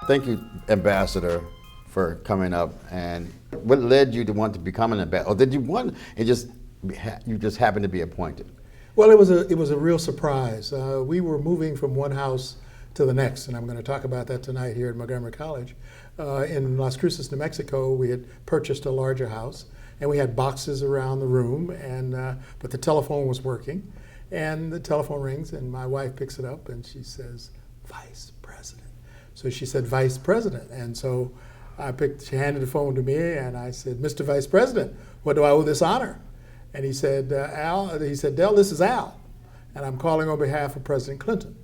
Thank you, Ambassador, for coming up. And what led you to want to become an ambassador? Or did you want, you just happened to be appointed? Well, it was a real surprise. We were moving from one house to the next, and I'm going to talk about that tonight here at Montgomery College. In Las Cruces, New Mexico, we had purchased a larger house, and we had boxes around the room, and but the telephone was working, and the telephone rings, and my wife picks it up, and she says, "Vice President." So she said, "Vice President," and so she handed the phone to me, and I said, "Mr. Vice President, what do I owe this honor?" And he said, "Del, this is Al, and I'm calling on behalf of President Clinton.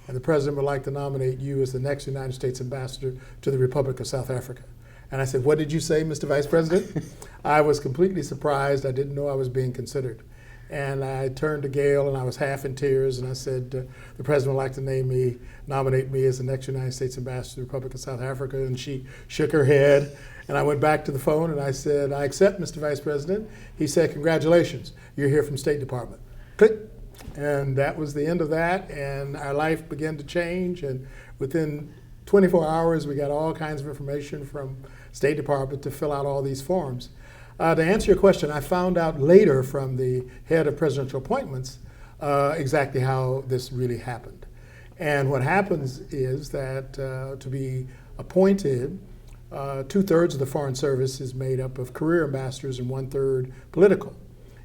And the president would like to nominate you as the next United States ambassador to the Republic of South Africa." And I said, "What did you say, Mr. Vice President?" I was completely surprised. I didn't know I was being considered. And I turned to Gail, and I was half in tears, and I said, "The president would like to nominate me as the next United States ambassador to the Republic of South Africa." And she shook her head. And I went back to the phone, and I said, "I accept, Mr. Vice President." He said, "Congratulations, you're here from State Department." Click. And that was the end of that, and our life began to change. And within 24 hours, we got all kinds of information from State Department to fill out all these forms. To answer your question, I found out later from the head of presidential appointments exactly how this really happened. And what happens is that to be appointed, 2/3 of the Foreign Service is made up of career ambassadors and 1/3 political.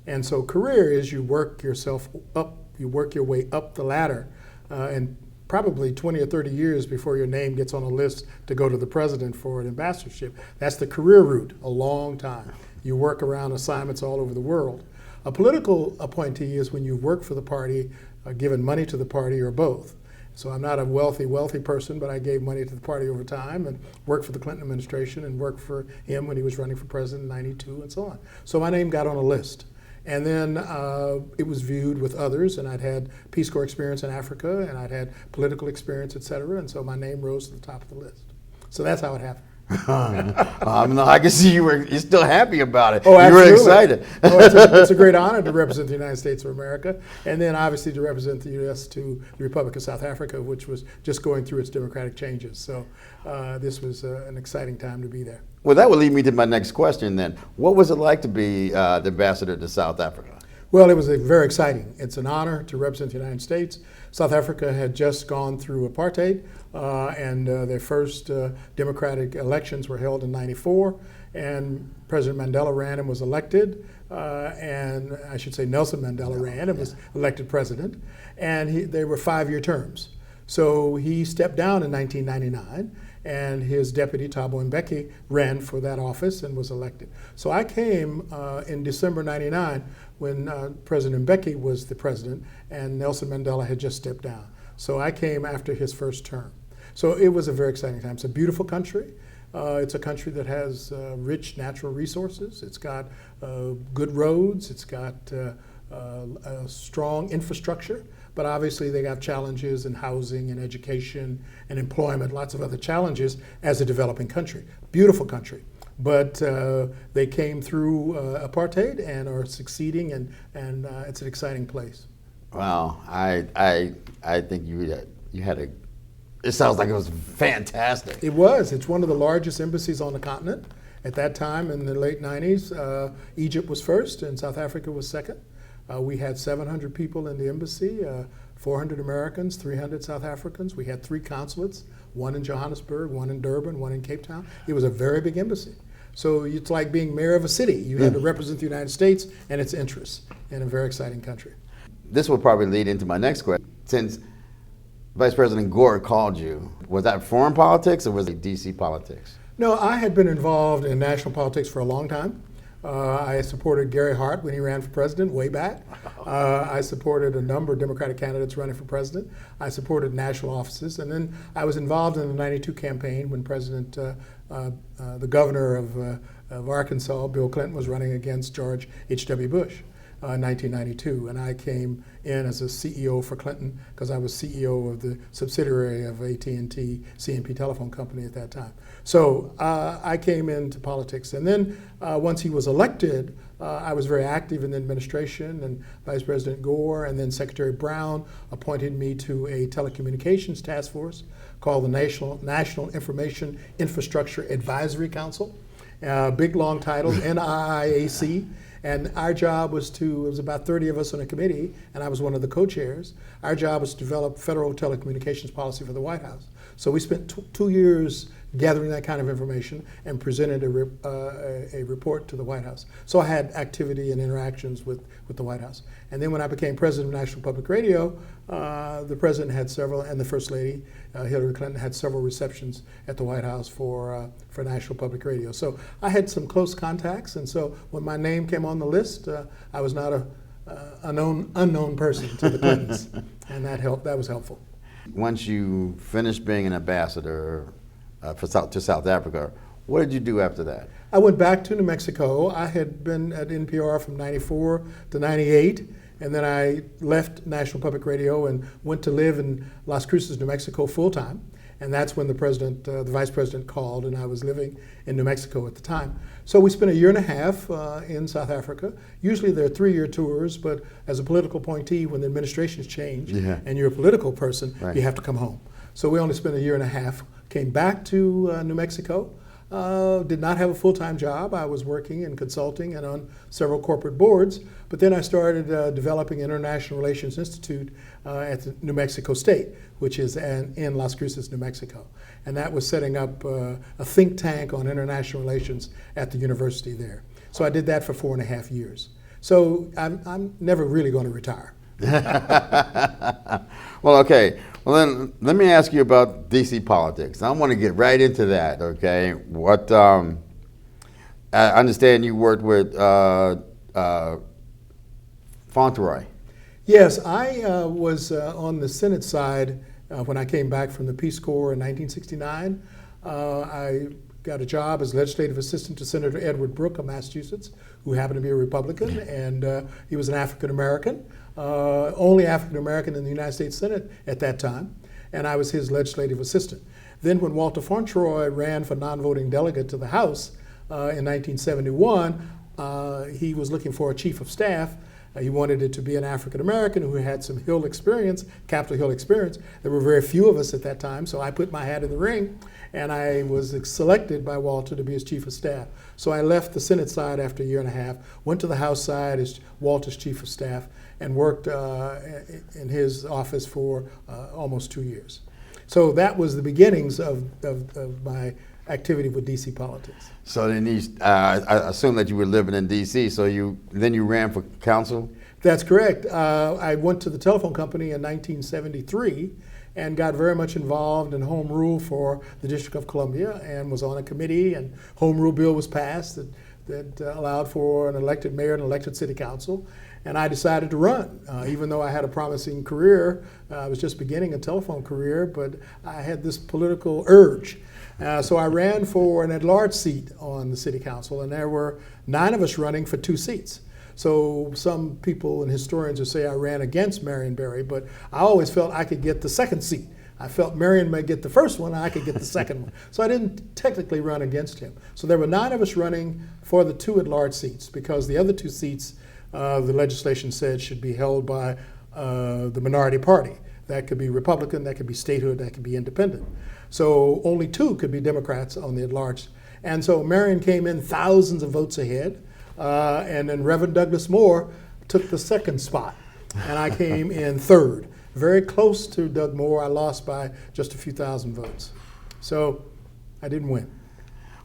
And so career is you work yourself up, you work your way up the ladder, and probably 20 or 30 years before your name gets on a list to go to the president for an ambassadorship. That's the career route, a long time. You work around assignments all over the world. A political appointee is when you work for the party, given money to the party, or both. So I'm not a wealthy person, but I gave money to the party over time and worked for the Clinton administration and worked for him when he was running for president in '92 and so on. So my name got on a list. And then it was viewed with others, and I'd had Peace Corps experience in Africa, and I'd had political experience, et cetera, and so my name rose to the top of the list. So that's how it happened. No, I can see you're still happy about it. Oh, absolutely. You were excited. It's a great honor to represent the United States of America, and then obviously to represent the U.S. to the Republic of South Africa, which was just going through its democratic changes. So this was an exciting time to be there. Well, that would lead me to my next question then. What was it like to be the ambassador to South Africa? Well, it was very exciting. It's an honor to represent the United States. South Africa had just gone through apartheid, and their first democratic elections were held in '94, and President Mandela ran and was elected, and I should say Nelson Mandela ran and was elected president, and they were 5-year terms. So he stepped down in 1999, and his deputy, Thabo Mbeki, ran for that office and was elected. So I came in December '99 when President Mbeki was the president and Nelson Mandela had just stepped down. So I came after his first term. So it was a very exciting time. It's a beautiful country. It's a country that has rich natural resources. It's got good roads. It's got a strong infrastructure. But obviously they got challenges in housing and education and employment, lots of other challenges as a developing country. Beautiful country. But they came through apartheid and are succeeding, and it's an exciting place. Wow, I think you had a, it sounds like it was fantastic. It was. It's one of the largest embassies on the continent. At that time in the late '90s, Egypt was first and South Africa was second. We had 700 people in the embassy, 400 Americans, 300 South Africans. We had 3 consulates, one in Johannesburg, one in Durban, one in Cape Town. It was a very big embassy. So it's like being mayor of a city. You had to represent the United States and its interests in a very exciting country. This will probably lead into my next question. Since Vice President Gore called you, was that foreign politics or was it DC politics? No, I had been involved in national politics for a long time. I supported Gary Hart when he ran for president way back. I supported a number of Democratic candidates running for president. I supported national offices. And then I was involved in the '92 campaign when the governor of Arkansas, Bill Clinton, was running against George H.W. Bush. in 1992, and I came in as a CEO for Clinton because I was CEO of the subsidiary of AT&T CNP Telephone Company at that time. So I came into politics, and then once he was elected, I was very active in the administration, and Vice President Gore and then Secretary Brown appointed me to a telecommunications task force called the National Information Infrastructure Advisory Council. Big long title, NIIAC. And our job was it was about 30 of us on a committee, and I was one of the co-chairs. Our job was to develop federal telecommunications policy for the White House. So we spent 2 years gathering that kind of information and presented a report to the White House. So I had activity and interactions with the White House. And then when I became president of National Public Radio, the president had several, and the First Lady, Hillary Clinton, had several receptions at the White House for National Public Radio. So I had some close contacts, and so when my name came on the list, I was not a unknown person to the Clintons, and that helped. That was helpful. Once you finished being an ambassador to South Africa, what did you do after that? I went back to New Mexico. I had been at NPR from 94 to 98, and then I left National Public Radio and went to live in Las Cruces, New Mexico full time. And that's when the vice president called, and I was living in New Mexico at the time. So we spent a year and a half in South Africa. Usually they're 3-year tours, but as a political appointee, when the administrations change and you're a political person, right, you have to come home. So we only spent a year and a half. Came back to New Mexico. Did not have a full-time job. I was working and consulting and on several corporate boards. But then I started developing International Relations Institute at the New Mexico State, which is in Las Cruces, New Mexico. And that was setting up a think tank on international relations at the university there. So I did that for 4.5 years. So I'm never really going to retire. Well, okay. Well, then let me ask you about DC politics. I want to get right into that. Okay. What I understand you worked with Fauntleroy. Yes, I was on the Senate side when I came back from the Peace Corps in 1969. I got a job as legislative assistant to Senator Edward Brooke of Massachusetts, who happened to be a Republican, and he was an African American, only African American in the United States Senate at that time, and I was his legislative assistant. Then when Walter Fauntleroy ran for non-voting delegate to the House in 1971, he was looking for a chief of staff. He wanted it to be an African American who had some Hill experience, Capitol Hill experience. There were very few of us at that time, so I put my hat in the ring, and I was selected by Walter to be his chief of staff. So I left the Senate side after a year and a half, went to the House side as Walter's chief of staff, and worked in his office for almost 2 years. So that was the beginnings of my activity with DC politics. So then I assume that you were living in DC, so then you ran for council? That's correct. I went to the telephone company in 1973 and got very much involved in home rule for the District of Columbia and was on a committee, and home rule bill was passed that allowed for an elected mayor and elected city council. And I decided to run, even though I had a promising career. I was just beginning a telephone career, but I had this political urge. So I ran for an at-large seat on the city council, and there were 9 of us running for 2 seats. So some people and historians would say I ran against Marion Barry, but I always felt I could get the second seat. I felt Marion may get the first one, and I could get the second one. So I didn't technically run against him. So there were 9 of us running for the 2 at-large seats, because the other 2 seats, the legislation said, should be held by the minority party. That could be Republican, that could be statehood, that could be independent. So only 2 could be Democrats on the at-large. And so Marion came in thousands of votes ahead, and then Reverend Douglas Moore took the second spot, and I came in third. Very close to Doug Moore. I lost by just a few thousand votes. So I didn't win.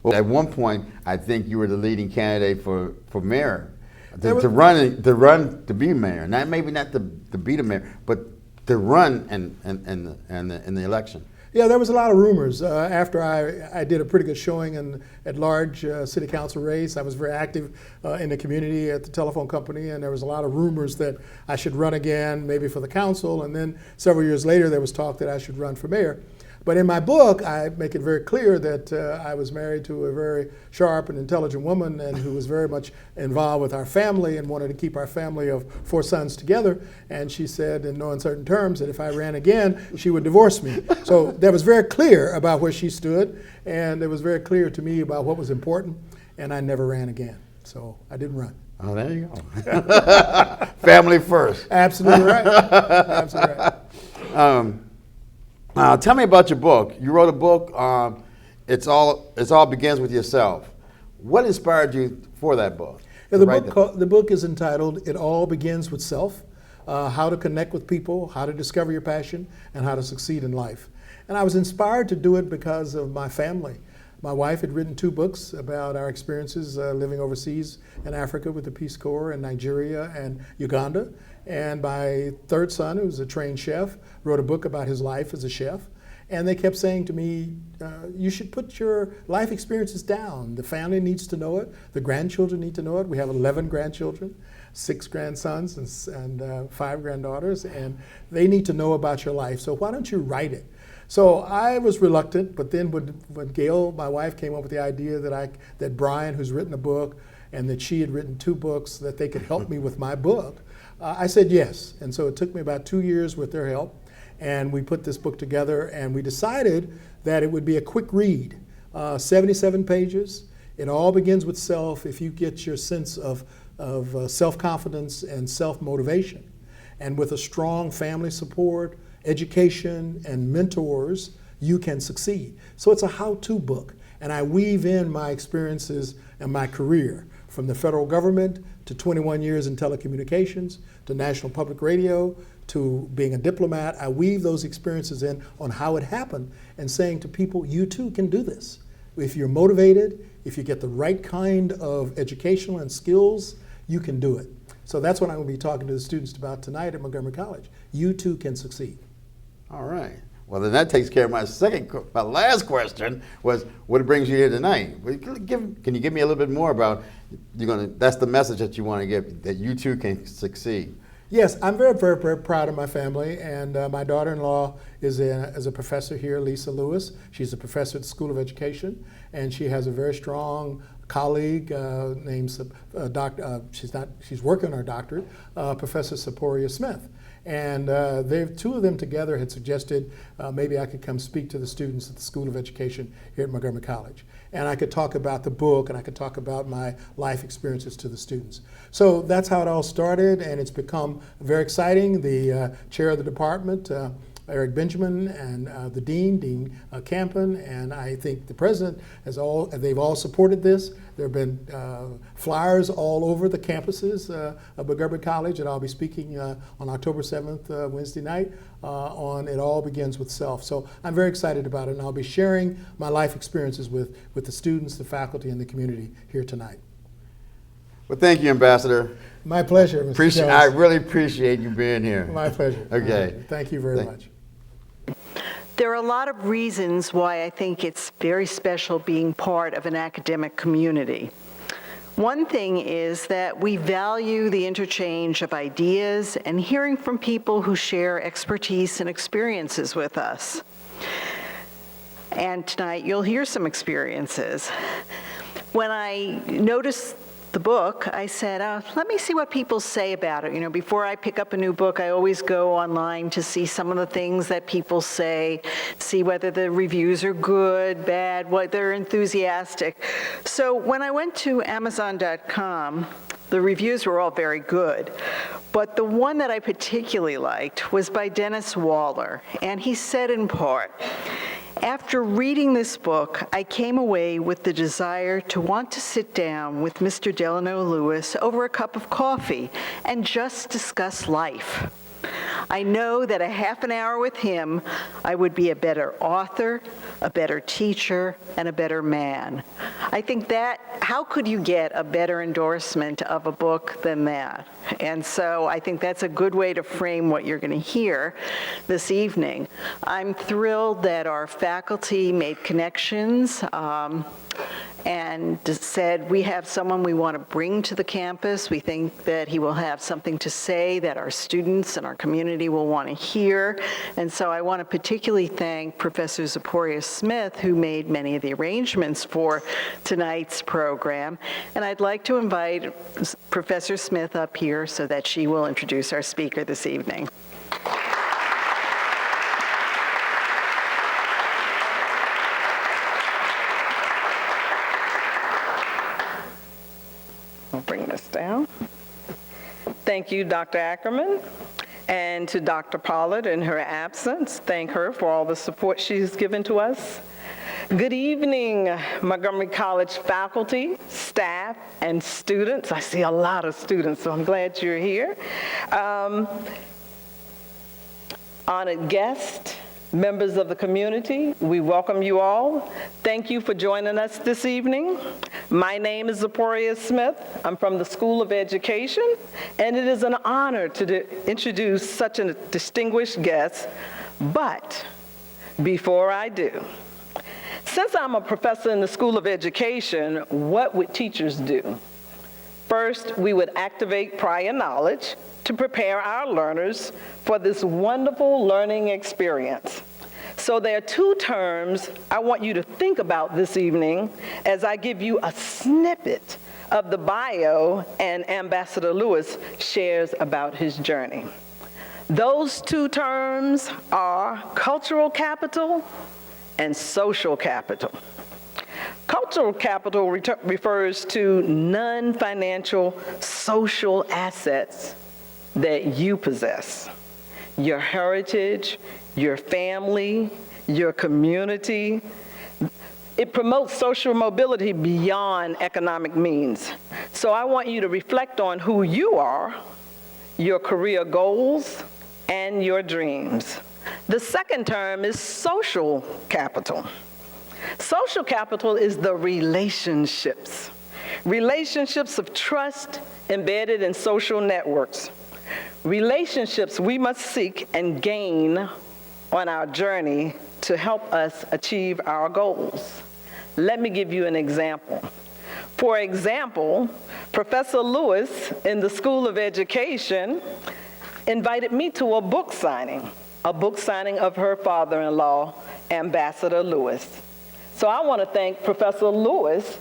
Well, at one point, I think you were the leading candidate for mayor, to run to be mayor. Maybe not to be the mayor, but to run in the election. Yeah, there was a lot of rumors. After I did a pretty good showing in at-large city council race, I was very active in the community at the telephone company, and there was a lot of rumors that I should run again, maybe for the council, and then several years later there was talk that I should run for mayor. But in my book, I make it very clear that I was married to a very sharp and intelligent woman and who was very much involved with our family and wanted to keep our family of 4 sons together. And she said in no uncertain terms that if I ran again, she would divorce me. So that was very clear about where she stood, and it was very clear to me about what was important, and I never ran again. So I didn't run. Oh, there you go. Family first. Absolutely right. Absolutely right. Tell me about your book. You wrote a book. It's all begins with yourself. What inspired you for that book? Yeah, the book is entitled "It All Begins with Self: How to Connect with People, How to Discover Your Passion, and How to Succeed in Life." And I was inspired to do it because of my family. My wife had written 2 books about our experiences living overseas in Africa with the Peace Corps in Nigeria and Uganda. And my 3rd son, who's a trained chef, wrote a book about his life as a chef. And they kept saying to me, you should put your life experiences down. The family needs to know it. The grandchildren need to know it. We have 11 grandchildren, 6 grandsons and 5 granddaughters, and they need to know about your life. So why don't you write it? So I was reluctant, but then when Gail, my wife, came up with the idea that Brian, who's written a book, and that she had written 2 books, that they could help me with my book, I said yes. And so it took me about 2 years with their help, and we put this book together, and we decided that it would be a quick read, 77 pages. It all begins with self. If you get your sense of self-confidence and self-motivation, and with a strong family support, education, and mentors, you can succeed. So it's a how-to book, and I weave in my experiences and my career from the federal government to 21 years in telecommunications to National Public Radio to being a diplomat. I weave those experiences in on how it happened and saying to people, you too can do this. If you're motivated, if you get the right kind of educational and skills, you can do it. So that's what I'm going to be talking to the students about tonight at Montgomery College. You too can succeed. All right. Well, then that takes care of my last question was, what brings you here tonight? Can you give me a little bit more about, that's the message that you want to give, that you too can succeed? Yes, I'm very, very, very proud of my family, and my daughter-in-law is a professor here, Lisa Lewis. She's a professor at the School of Education, and she has a very strong colleague named she's working on her doctorate, Professor Seporia Smith. And 2 of them together had suggested maybe I could come speak to the students at the School of Education here at Montgomery College. And I could talk about the book, and I could talk about my life experiences to the students. So that's how it all started, and it's become very exciting. The chair of the department, Eric Benjamin, and the Dean Campen, and I think the president they've all supported this. There have been flyers all over the campuses of Montgomery College, and I'll be speaking on October 7th, Wednesday night, on It All Begins with Self. So I'm very excited about it, and I'll be sharing my life experiences with the students, the faculty, and the community here tonight. Well, thank you, Ambassador. My pleasure, Mr. Jones. I really appreciate you being here. My pleasure. Okay. Thank you very much. There are a lot of reasons why I think it's very special being part of an academic community. One thing is that we value the interchange of ideas and hearing from people who share expertise and experiences with us. And tonight you'll hear some experiences. When I noticed the book, I said, let me see what people say about it. Before I pick up a new book, I always go online to see some of the things that people say, see whether the reviews are good, bad, what they're enthusiastic. So when I went to Amazon.com, the reviews were all very good. But the one that I particularly liked was by Dennis Waller, and he said in part, "After reading this book, I came away with the desire to want to sit down with Mr. Delano Lewis over a cup of coffee and just discuss life. I know that a half an hour with him, I would be a better author, a better teacher, and a better man." I think that, how could you get a better endorsement of a book than that? And so I think that's a good way to frame what you're going to hear this evening. I'm thrilled that our faculty made connections and said, we have someone we want to bring to the campus. We think that he will have something to say that our students and our community will want to hear. And so I want to particularly thank Professor Zipporah Smith, who made many of the arrangements for tonight's program. And I'd like to invite Professor Smith up here so that she will introduce our speaker this evening. I'll bring this down. Thank you, Dr. Ackerman, and to Dr. Pollard in her absence. Thank her for all the support she's given to us. Good evening, Montgomery College faculty, staff, and students. I see a lot of students, so I'm glad you're here. Honored guests, members of the community, we welcome you all. Thank you for joining us this evening. My name is Zipporah Smith. I'm from the School of Education, and it is an honor to introduce such a distinguished guest. But before I do, since I'm a professor in the School of Education, what would teachers do? First, we would activate prior knowledge to prepare our learners for this wonderful learning experience. So there are two terms I want you to think about this evening as I give you a snippet of the bio and Ambassador Lewis shares about his journey. Those two terms are cultural capital and social capital. Cultural capital refers to non-financial social assets that you possess. Your heritage, your family, your community. It promotes social mobility beyond economic means. So I want you to reflect on who you are, your career goals, and your dreams. The second term is social capital. Social capital is the relationships. Relationships of trust embedded in social networks. Relationships we must seek and gain on our journey to help us achieve our goals. Let me give you an example. For example, Professor Lewis in the School of Education invited me to a book signing of her father-in-law, Ambassador Lewis. So I want to thank Professor Lewis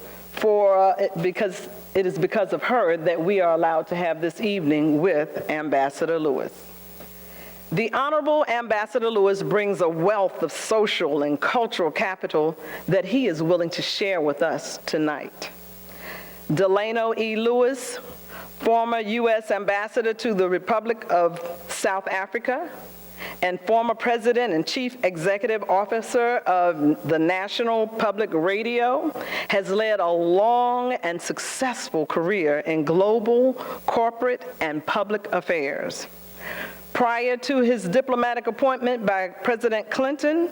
because it is because of her that we are allowed to have this evening with Ambassador Lewis. The Honorable Ambassador Lewis brings a wealth of social and cultural capital that he is willing to share with us tonight. Delano E. Lewis, former U.S. Ambassador to the Republic of South Africa, and former President and Chief Executive Officer of the National Public Radio, has led a long and successful career in global, corporate, and public affairs. Prior to his diplomatic appointment by President Clinton,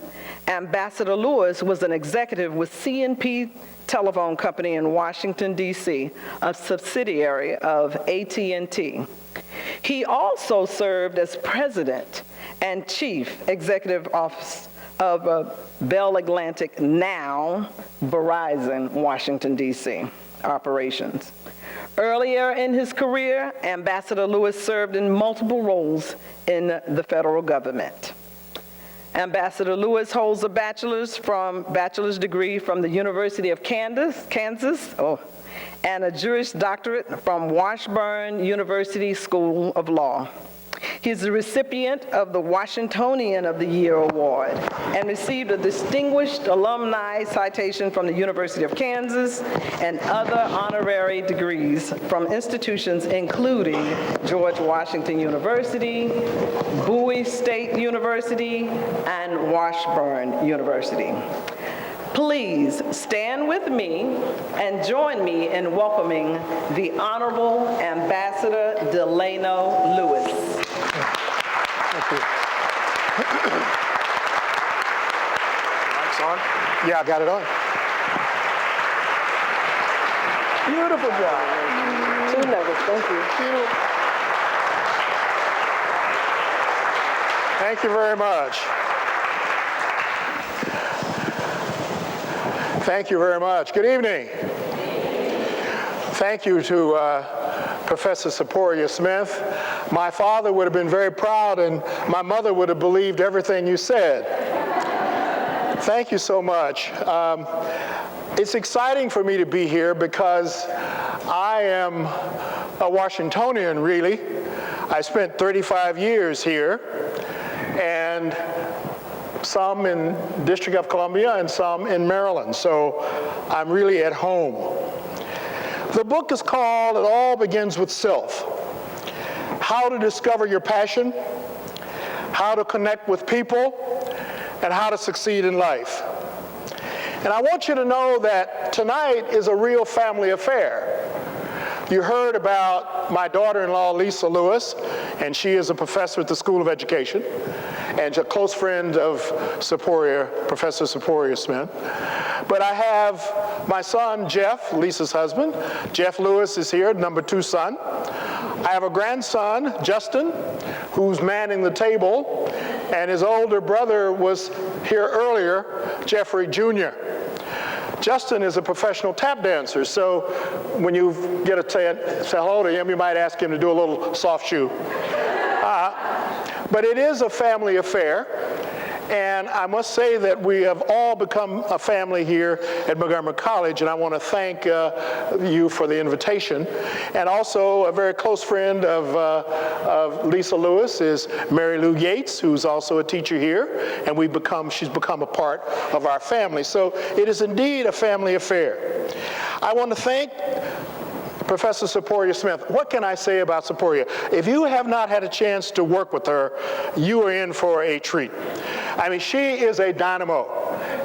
Ambassador Lewis was an executive with C&P Telephone Company in Washington, D.C., a subsidiary of AT&T. He also served as president and chief executive officer of Bell Atlantic, now Verizon, Washington, D.C. operations. Earlier in his career, Ambassador Lewis served in multiple roles in the federal government. Ambassador Lewis holds a bachelor's degree from the University of Kansas, and a Juris Doctorate from Washburn University School of Law. He's the recipient of the Washingtonian of the Year Award and received a distinguished alumni citation from the University of Kansas and other honorary degrees from institutions including George Washington University, Bowie State University, and Washburn University. Please stand with me and join me in welcoming the Honorable Ambassador Delano Lewis. Thank you. Mic's on? Yeah, I got it on. Beautiful job. Two nuggets, thank you. Thank you very much. Thank you very much. Good evening. Thank you to Professor Seporia Smith. My father would have been very proud, and my mother would have believed everything you said. Thank you so much. It's exciting for me to be here because I am a Washingtonian, really. I spent 35 years here, and some in District of Columbia and some in Maryland, so I'm really at home. The book is called It All Begins with Self: How to Discover Your Passion, How to Connect with People, and How to Succeed in Life. And I want you to know that tonight is a real family affair. You heard about my daughter-in-law, Lisa Lewis, and she is a professor at the School of Education and a close friend of Professor Seporia Smith. But I have my son, Jeff, Lisa's husband. Jeff Lewis is here, number 2 son. I have a grandson, Justin, who's manning the table, and his older brother was here earlier, Jeffrey Jr. Justin is a professional tap dancer, so when you get a say hello to him, you might ask him to do a little soft shoe. But it is a family affair, and I must say that we have all become a family here at Montgomery College, and I want to thank you for the invitation. And also a very close friend of Lisa Lewis is Mary Lou Yates, who's also a teacher here, and she's become a part of our family. So it is indeed a family affair. I want to thank Professor Seporia Smith. What can I say about Seporia? If you have not had a chance to work with her, you are in for a treat. I mean, she is a dynamo,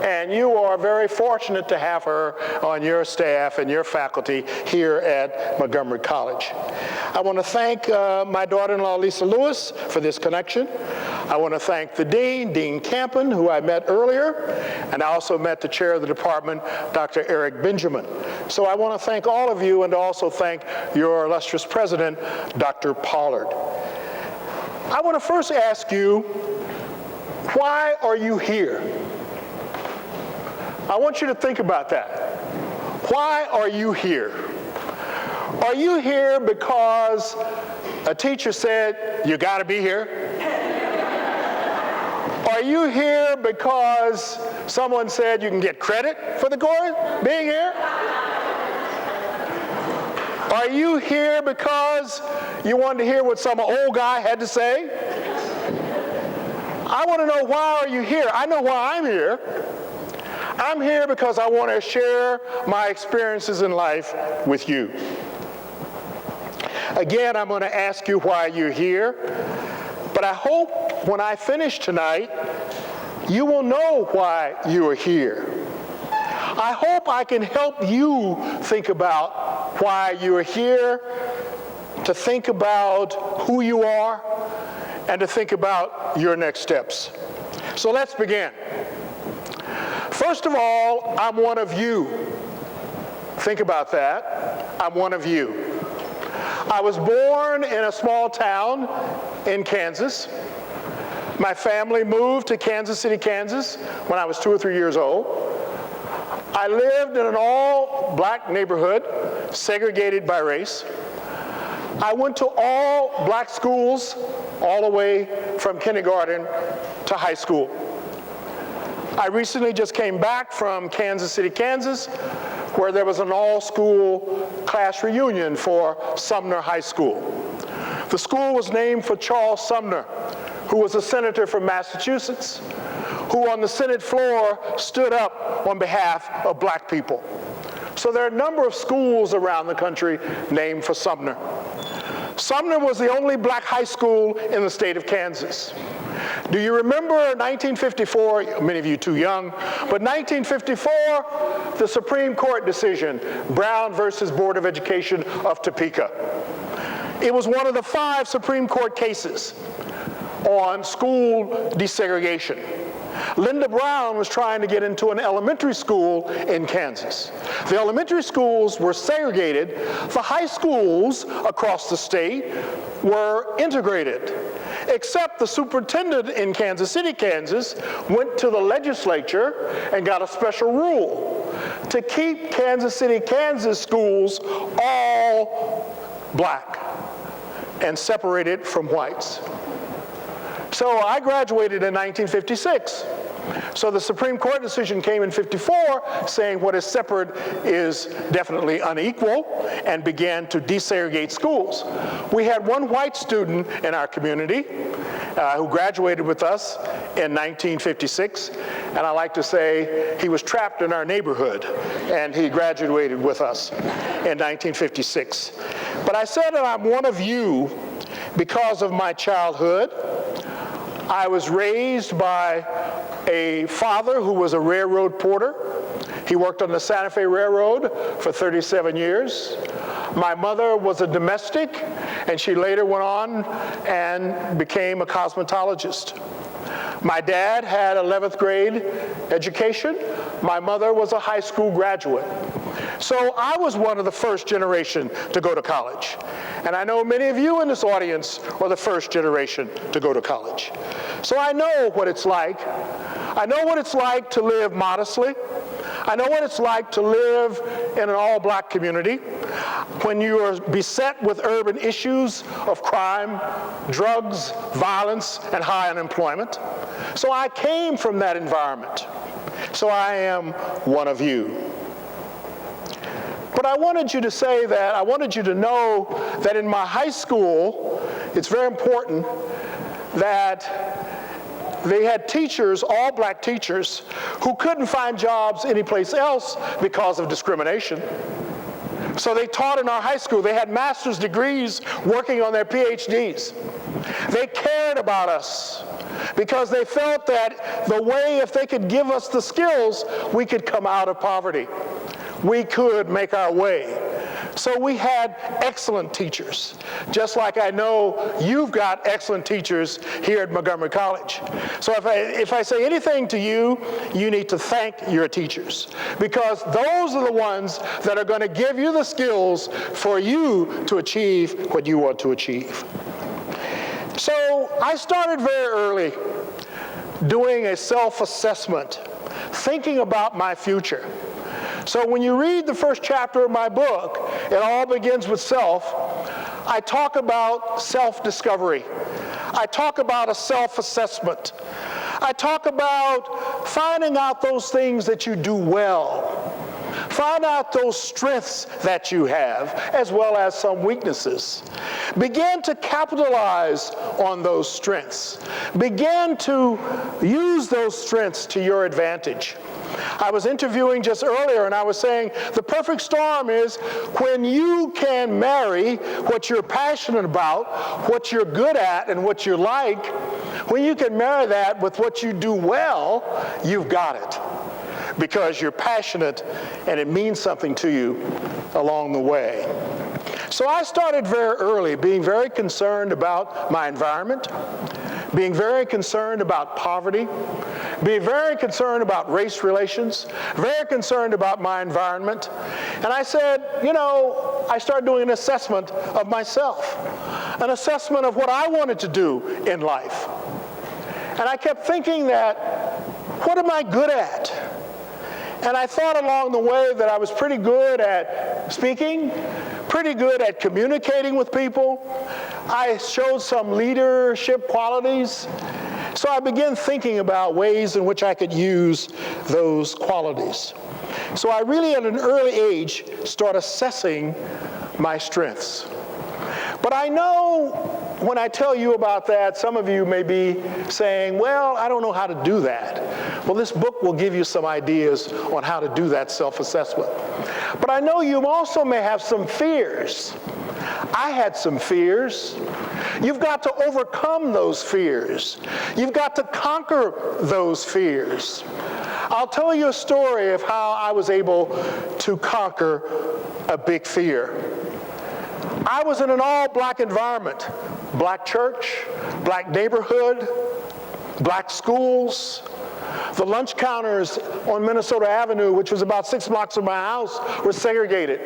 and you are very fortunate to have her on your staff and your faculty here at Montgomery College. I want to thank my daughter-in-law, Lisa Lewis, for this connection. I want to thank the dean, Dean Campen, who I met earlier, and I also met the chair of the department, Dr. Eric Benjamin. So I want to thank all of you and also thank your illustrious president, Dr. Pollard. I want to first ask you, why are you here? I want you to think about that. Why are you here? Are you here because a teacher said, you got to be here? Are you here because someone said you can get credit for being here? Are you here because you wanted to hear what some old guy had to say? I want to know, why are you here? I know why I'm here. I'm here because I want to share my experiences in life with you. Again, I'm going to ask you why you're here, but I hope when I finish tonight, you will know why you are here. I hope I can help you think about why you are here, to think about who you are, and to think about your next steps. So let's begin. First of all, I'm one of you. Think about that. I'm one of you. I was born in a small town in Kansas. My family moved to Kansas City, Kansas when I was 2 or 3 years old. I lived in an all-black neighborhood, segregated by race. I went to all black schools all the way from kindergarten to high school. I recently just came back from Kansas City, Kansas, where there was an all-school class reunion for Sumner High School. The school was named for Charles Sumner, who was a senator from Massachusetts, who on the Senate floor stood up on behalf of black people. So there are a number of schools around the country named for Sumner. Sumner was the only black high school in the state of Kansas. Do you remember 1954? Many of you too young, but 1954, the Supreme Court decision, Brown versus Board of Education of Topeka. It was one of the 5 Supreme Court cases on school desegregation. Linda Brown was trying to get into an elementary school in Kansas. The elementary schools were segregated. The high schools across the state were integrated, except the superintendent in Kansas City, Kansas, went to the legislature and got a special rule to keep Kansas City, Kansas schools all black and separated from whites. So I graduated in 1956. So the Supreme Court decision came in 54 saying what is separate is definitely unequal and began to desegregate schools. We had one white student in our community who graduated with us in 1956, and I like to say he was trapped in our neighborhood and he graduated with us in 1956. But I said that I'm one of you because of my childhood. I was raised by a father who was a railroad porter. He worked on the Santa Fe Railroad for 37 years. My mother was a domestic, and she later went on and became a cosmetologist. My dad had 11th grade education. My mother was a high school graduate. So I was one of the first generation to go to college. And I know many of you in this audience are the first generation to go to college. So I know what it's like. I know what it's like to live modestly. I know what it's like to live in an all-black community when you are beset with urban issues of crime, drugs, violence, and high unemployment. So I came from that environment. So I am one of you. But I wanted you to say that, I wanted you to know that in my high school, it's very important that they had teachers, all black teachers, who couldn't find jobs anyplace else because of discrimination. So they taught in our high school. They had master's degrees working on their PhDs. They cared about us because they felt that the way, if they could give us the skills, we could come out of poverty. We could make our way. So we had excellent teachers, just like I know you've got excellent teachers here at Montgomery College. So if I say anything to you, you need to thank your teachers, because those are the ones that are going to give you the skills for you to achieve what you want to achieve. So I started very early doing a self-assessment, thinking about my future. So when you read the first chapter of my book, It All Begins with Self, I talk about self-discovery. I talk about a self-assessment. I talk about finding out those things that you do well. Find out those strengths that you have, as well as some weaknesses. Begin to capitalize on those strengths. Begin to use those strengths to your advantage. I was interviewing just earlier, and I was saying the perfect storm is when you can marry what you're passionate about, what you're good at, and what you like. When you can marry that with what you do well, you've got it, because you're passionate and it means something to you along the way. So I started very early, being very concerned about my environment, being very concerned about poverty, being very concerned about race relations, very concerned about my environment. And I said, I started doing an assessment of myself, an assessment of what I wanted to do in life. And I kept thinking that, what am I good at? And I thought along the way that I was pretty good at speaking, pretty good at communicating with people. I showed some leadership qualities. So I began thinking about ways in which I could use those qualities. So I really, at an early age, start assessing my strengths. But I know when I tell you about that, some of you may be saying, well, I don't know how to do that. Well, this book will give you some ideas on how to do that self-assessment. But I know you also may have some fears. I had some fears. You've got to overcome those fears. You've got to conquer those fears. I'll tell you a story of how I was able to conquer a big fear. I was in an all-black environment, black church, black neighborhood, black schools. The lunch counters on Minnesota Avenue, which was about 6 blocks from my house, were segregated.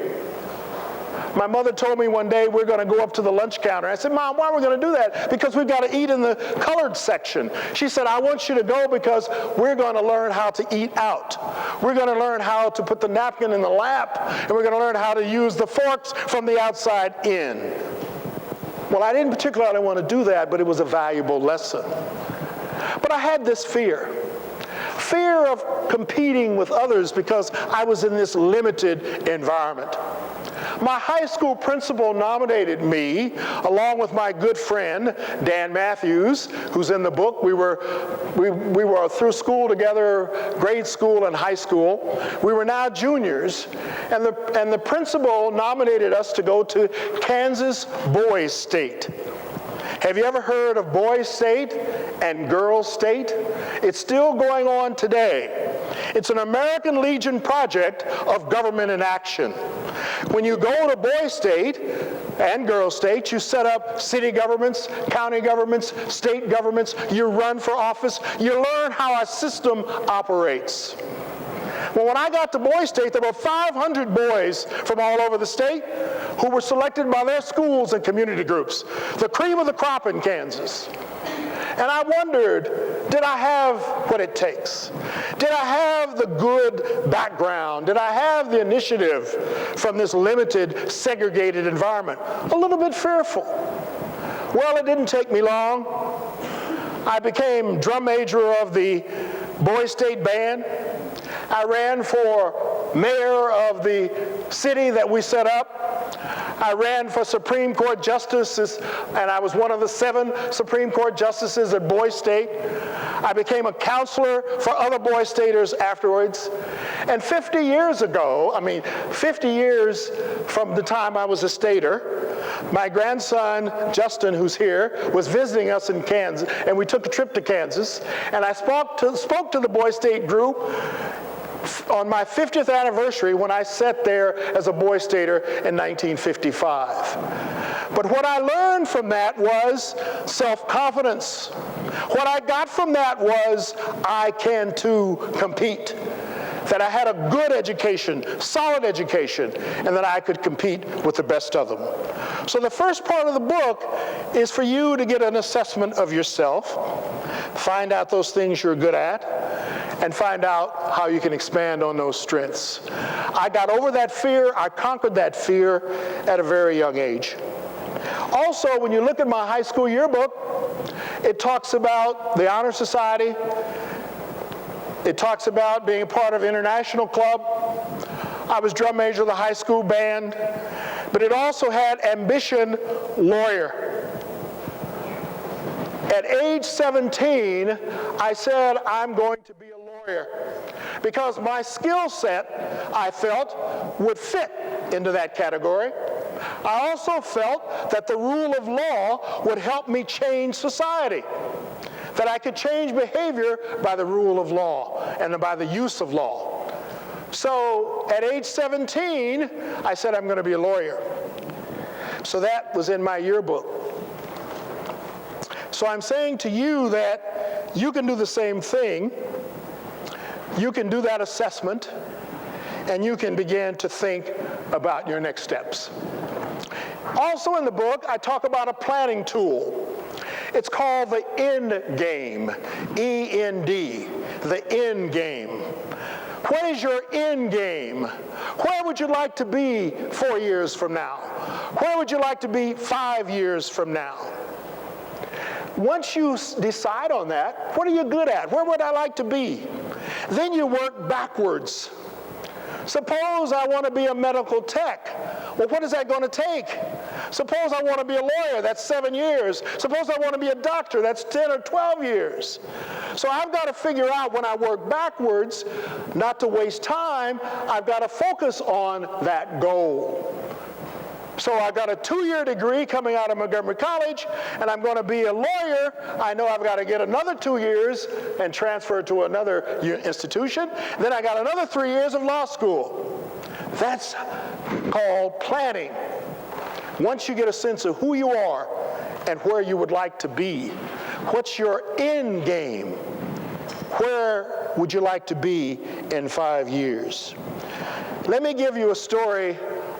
My mother told me one day we're going to go up to the lunch counter. I said, Mom, why are we going to do that? Because we've got to eat in the colored section. She said, I want you to go because we're going to learn how to eat out. We're going to learn how to put the napkin in the lap, and we're going to learn how to use the forks from the outside in. Well, I didn't particularly want to do that, but it was a valuable lesson. But I had this fear of competing with others because I was in this limited environment. My high school principal nominated me, along with my good friend, Dan Matthews, who's in the book. We were through school together, grade school and high school. We were now juniors, and the principal nominated us to go to Kansas Boys State. Have you ever heard of Boys State and Girls State? It's still going on today. It's an American Legion project of government in action. When you go to Boys State and Girls State, you set up city governments, county governments, state governments, you run for office, you learn how a system operates. Well, when I got to Boys State, there were 500 boys from all over the state who were selected by their schools and community groups, the cream of the crop in Kansas. And I wondered, did I have what it takes? Did I have the good background? Did I have the initiative from this limited, segregated environment? A little bit fearful. Well, it didn't take me long. I became drum major of the Boys State Band. I ran for mayor of the city that we set up. I ran for Supreme Court justices, and I was one of the 7 Supreme Court justices at Boys State. I became a counselor for other Boys Staters afterwards. And 50 years ago, 50 years from the time I was a stater, my grandson, Justin, who's here, was visiting us in Kansas, and we took a trip to Kansas, and I spoke to the Boys State group on my 50th anniversary when I sat there as a Boy Stater in 1955. But what I learned from that was self-confidence. What I got from that was I can too compete. That I had a good education, solid education, and that I could compete with the best of them. So the first part of the book is for you to get an assessment of yourself, find out those things you're good at, and find out how you can expand on those strengths. I got over that fear, I conquered that fear at a very young age. Also, when you look at my high school yearbook, it talks about the Honor Society. It talks about being a part of International Club. I was drum major of the high school band, but it also had ambition lawyer. At age 17, I said, I'm going to be a lawyer because my skill set, I felt, would fit into that category. I also felt that the rule of law would help me change society, that I could change behavior by the rule of law and by the use of law. So at age 17, I said, I'm going to be a lawyer. So that was in my yearbook. So I'm saying to you that you can do the same thing. You can do that assessment, and you can begin to think about your next steps. Also in the book, I talk about a planning tool. It's called the end game, E-N-D, the end game. What is your end game? Where would you like to be 4 years from now? Where would you like to be 5 years from now? Once you decide on that, what are you good at? Where would I like to be? Then you work backwards. Suppose I want to be a medical tech. Well, what is that going to take? Suppose I want to be a lawyer, that's 7 years. Suppose I want to be a doctor, that's 10 or 12 years. So I've got to figure out when I work backwards, not to waste time, I've got to focus on that goal. So I got a 2-year degree coming out of Montgomery College, and I'm going to be a lawyer. I know I've got to get another 2 years and transfer to another institution. Then I got another 3 years of law school. That's called planning. Once you get a sense of who you are and where you would like to be, what's your end game? Where would you like to be in 5 years? Let me give you a story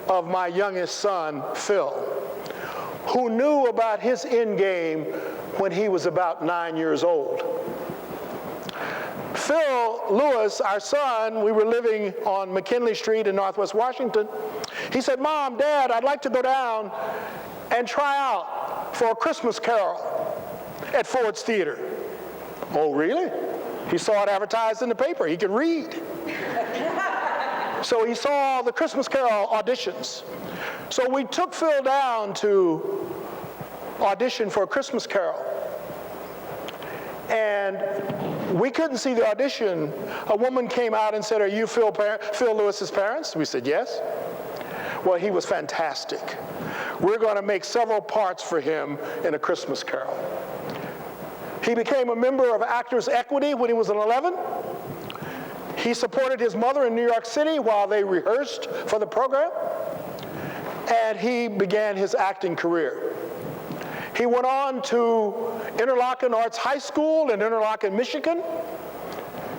of my youngest son, Phil, who knew about his end game when he was about 9 years old. Phil Lewis, our son, we were living on McKinley Street in Northwest Washington. He said, "Mom, Dad, I'd like to go down and try out for A Christmas Carol at Ford's Theater." "Oh, really?" He saw it advertised in the paper. He could read. So he saw the Christmas Carol auditions. So we took Phil down to audition for A Christmas Carol. And we couldn't see the audition. A woman came out and said, "Are you Phil Lewis's parents?" We said, "Yes." Well, he was fantastic. We're going to make several parts for him in A Christmas Carol. He became a member of Actors Equity when he was 11. He supported his mother in New York City while they rehearsed for the program. And he began his acting career. He went on to Interlochen Arts High School in Interlochen, Michigan.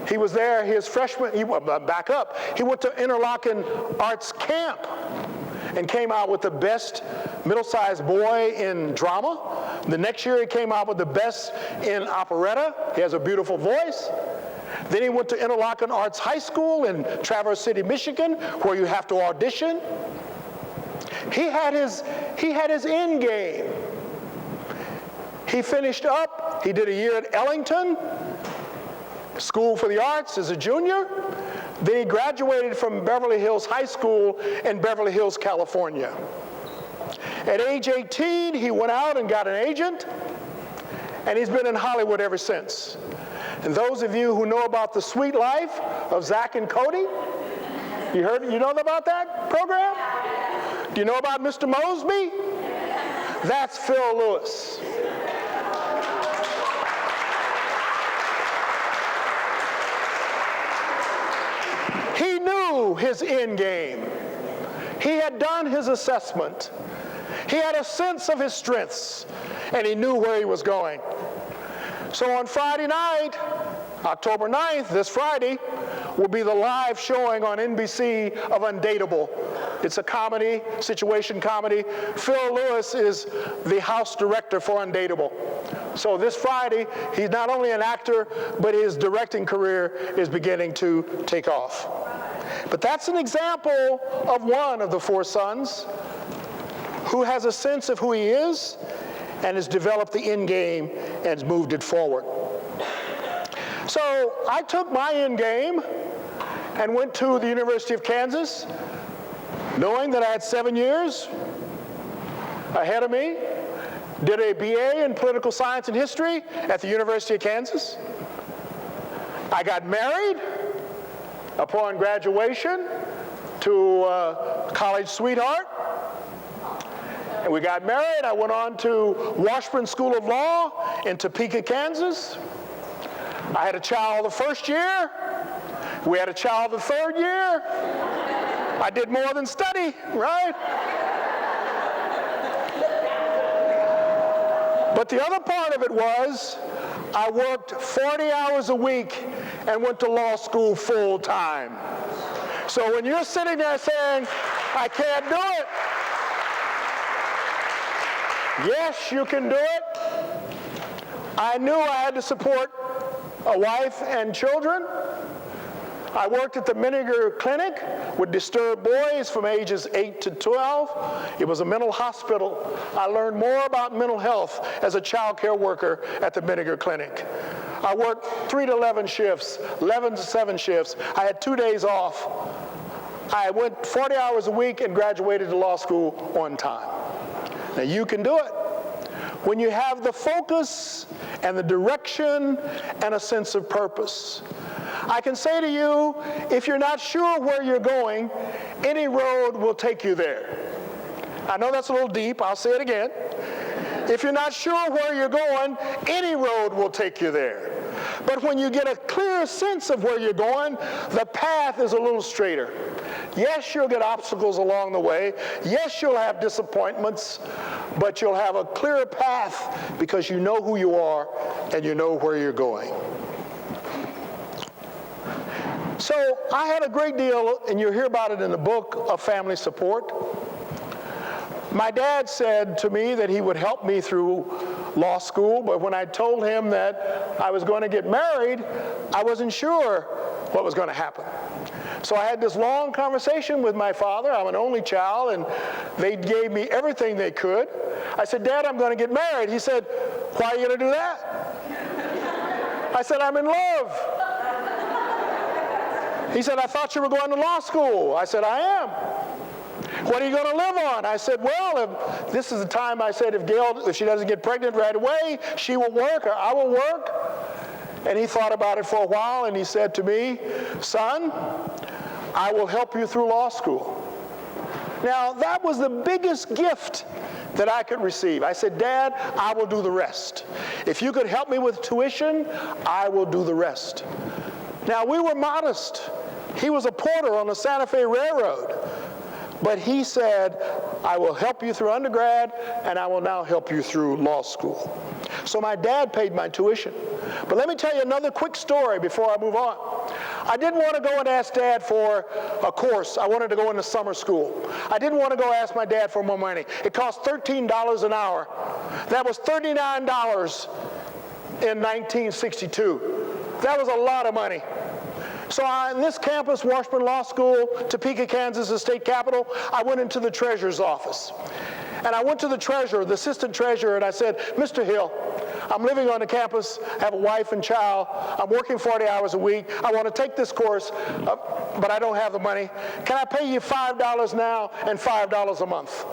He was there his freshman, he went to Interlochen Arts Camp and came out with the best middle-sized boy in drama. The next year he came out with the best in operetta. He has a beautiful voice. Then he went to Interlochen Arts High School in Traverse City, Michigan, where you have to audition. He had his end game. He finished up. He did a year at Ellington School for the Arts as a junior. Then he graduated from Beverly Hills High School in Beverly Hills, California. At age 18, he went out and got an agent, and he's been in Hollywood ever since. And those of you who know about The Sweet Life of Zack and Cody, you know about that program? Do you know about Mr. Mosby? That's Phil Lewis. He knew his end game. He had done his assessment. He had a sense of his strengths, and he knew where he was going. So on Friday night, October 9th, this Friday, will be the live showing on NBC of Undateable. It's a comedy, situation comedy. Phil Lewis is the house director for Undateable. So this Friday, he's not only an actor, but his directing career is beginning to take off. But that's an example of one of the four sons who has a sense of who he is and has developed the end game and has moved it forward. So I took my end game and went to the University of Kansas, knowing that I had 7 years ahead of me, did a BA in political science and history at the University of Kansas. I got married upon graduation to a college sweetheart. And we got married. I went on to Washburn School of Law in Topeka, Kansas. I had a child the first year. We had a child the third year. I did more than study, right? But the other part of it was I worked 40 hours a week and went to law school full time. So when you're sitting there saying, "I can't do it," yes, you can do it. I knew I had to support a wife and children. I worked at the Menninger Clinic with disturbed boys from ages 8 to 12. It was a mental hospital. I learned more about mental health as a child care worker at the Menninger Clinic. I worked 3 to 11 shifts, 11 to 7 shifts. I had 2 days off. I went 40 hours a week and graduated to law school on time. Now you can do it. When you have the focus and the direction and a sense of purpose. I can say to you, if you're not sure where you're going, any road will take you there. I know that's a little deep. I'll say it again. If you're not sure where you're going, any road will take you there. But when you get a clear sense of where you're going, the path is a little straighter. Yes, you'll get obstacles along the way. Yes, you'll have disappointments, but you'll have a clearer path because you know who you are and you know where you're going. So I had a great deal, and you'll hear about it in the book, of family support. My dad said to me that he would help me through law school, but when I told him that I was going to get married, I wasn't sure what was going to happen. So I had this long conversation with my father. I'm an only child, and they gave me everything they could. I said, Dad, I'm going to get married. He said, why are you going to do that? I said, I'm in love. He said, I thought you were going to law school. I said, I am. What are you going to live on? I said, well, if this is the time, I said, if Gail, if she doesn't get pregnant right away, she will work or I will work. And he thought about it for a while, and he said to me, son, I will help you through law school. Now, that was the biggest gift that I could receive. I said, Dad, I will do the rest. If you could help me with tuition, I will do the rest. Now, we were modest. He was a porter on the Santa Fe Railroad. But he said, I will help you through undergrad, and I will now help you through law school. So my dad paid my tuition. But let me tell you another quick story before I move on. I didn't want to go and ask Dad for a course. I wanted to go into summer school. I didn't want to go ask my dad for more money. It cost $13 an hour. That was $39 in 1962. That was a lot of money. So on this campus, Washburn Law School, Topeka, Kansas, the state capital, I went into the treasurer's office. And I went to the treasurer, the assistant treasurer, and I said, Mr. Hill, I'm living on the campus, I have a wife and child, I'm working 40 hours a week, I want to take this course, but I don't have the money. Can I pay you $5 now and $5 a month?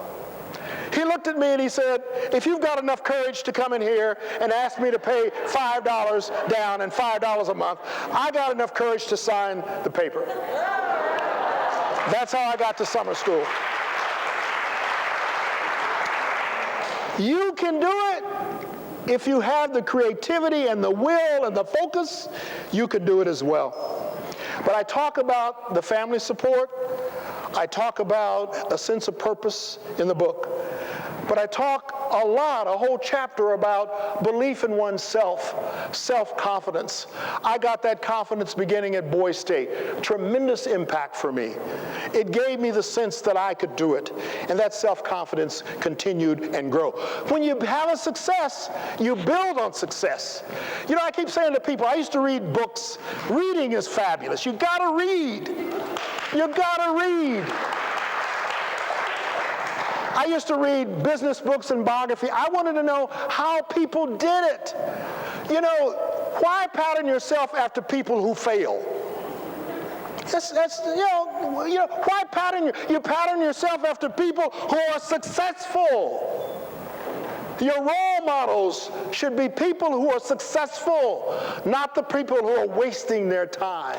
He looked at me and he said, if you've got enough courage to come in here and ask me to pay $5 down and $5 a month, I got enough courage to sign the paper. That's how I got to summer school. You can do it. If you have the creativity and the will and the focus, you can do it as well. But I talk about the family support. I talk about a sense of purpose in the book. But I talk a lot, a whole chapter about belief in oneself, self-confidence. I got that confidence beginning at Boys State. Tremendous impact for me. It gave me the sense that I could do it. And that self-confidence continued and grew. When you have a success, you build on success. You know, I keep saying to people, I used to read books. Reading is fabulous. You gotta read. You gotta read. I used to read business books and biography. I wanted to know how people did it. You know, why pattern yourself after people who fail? That's why pattern you pattern yourself after people who are successful. Your role models should be people who are successful, not the people who are wasting their time.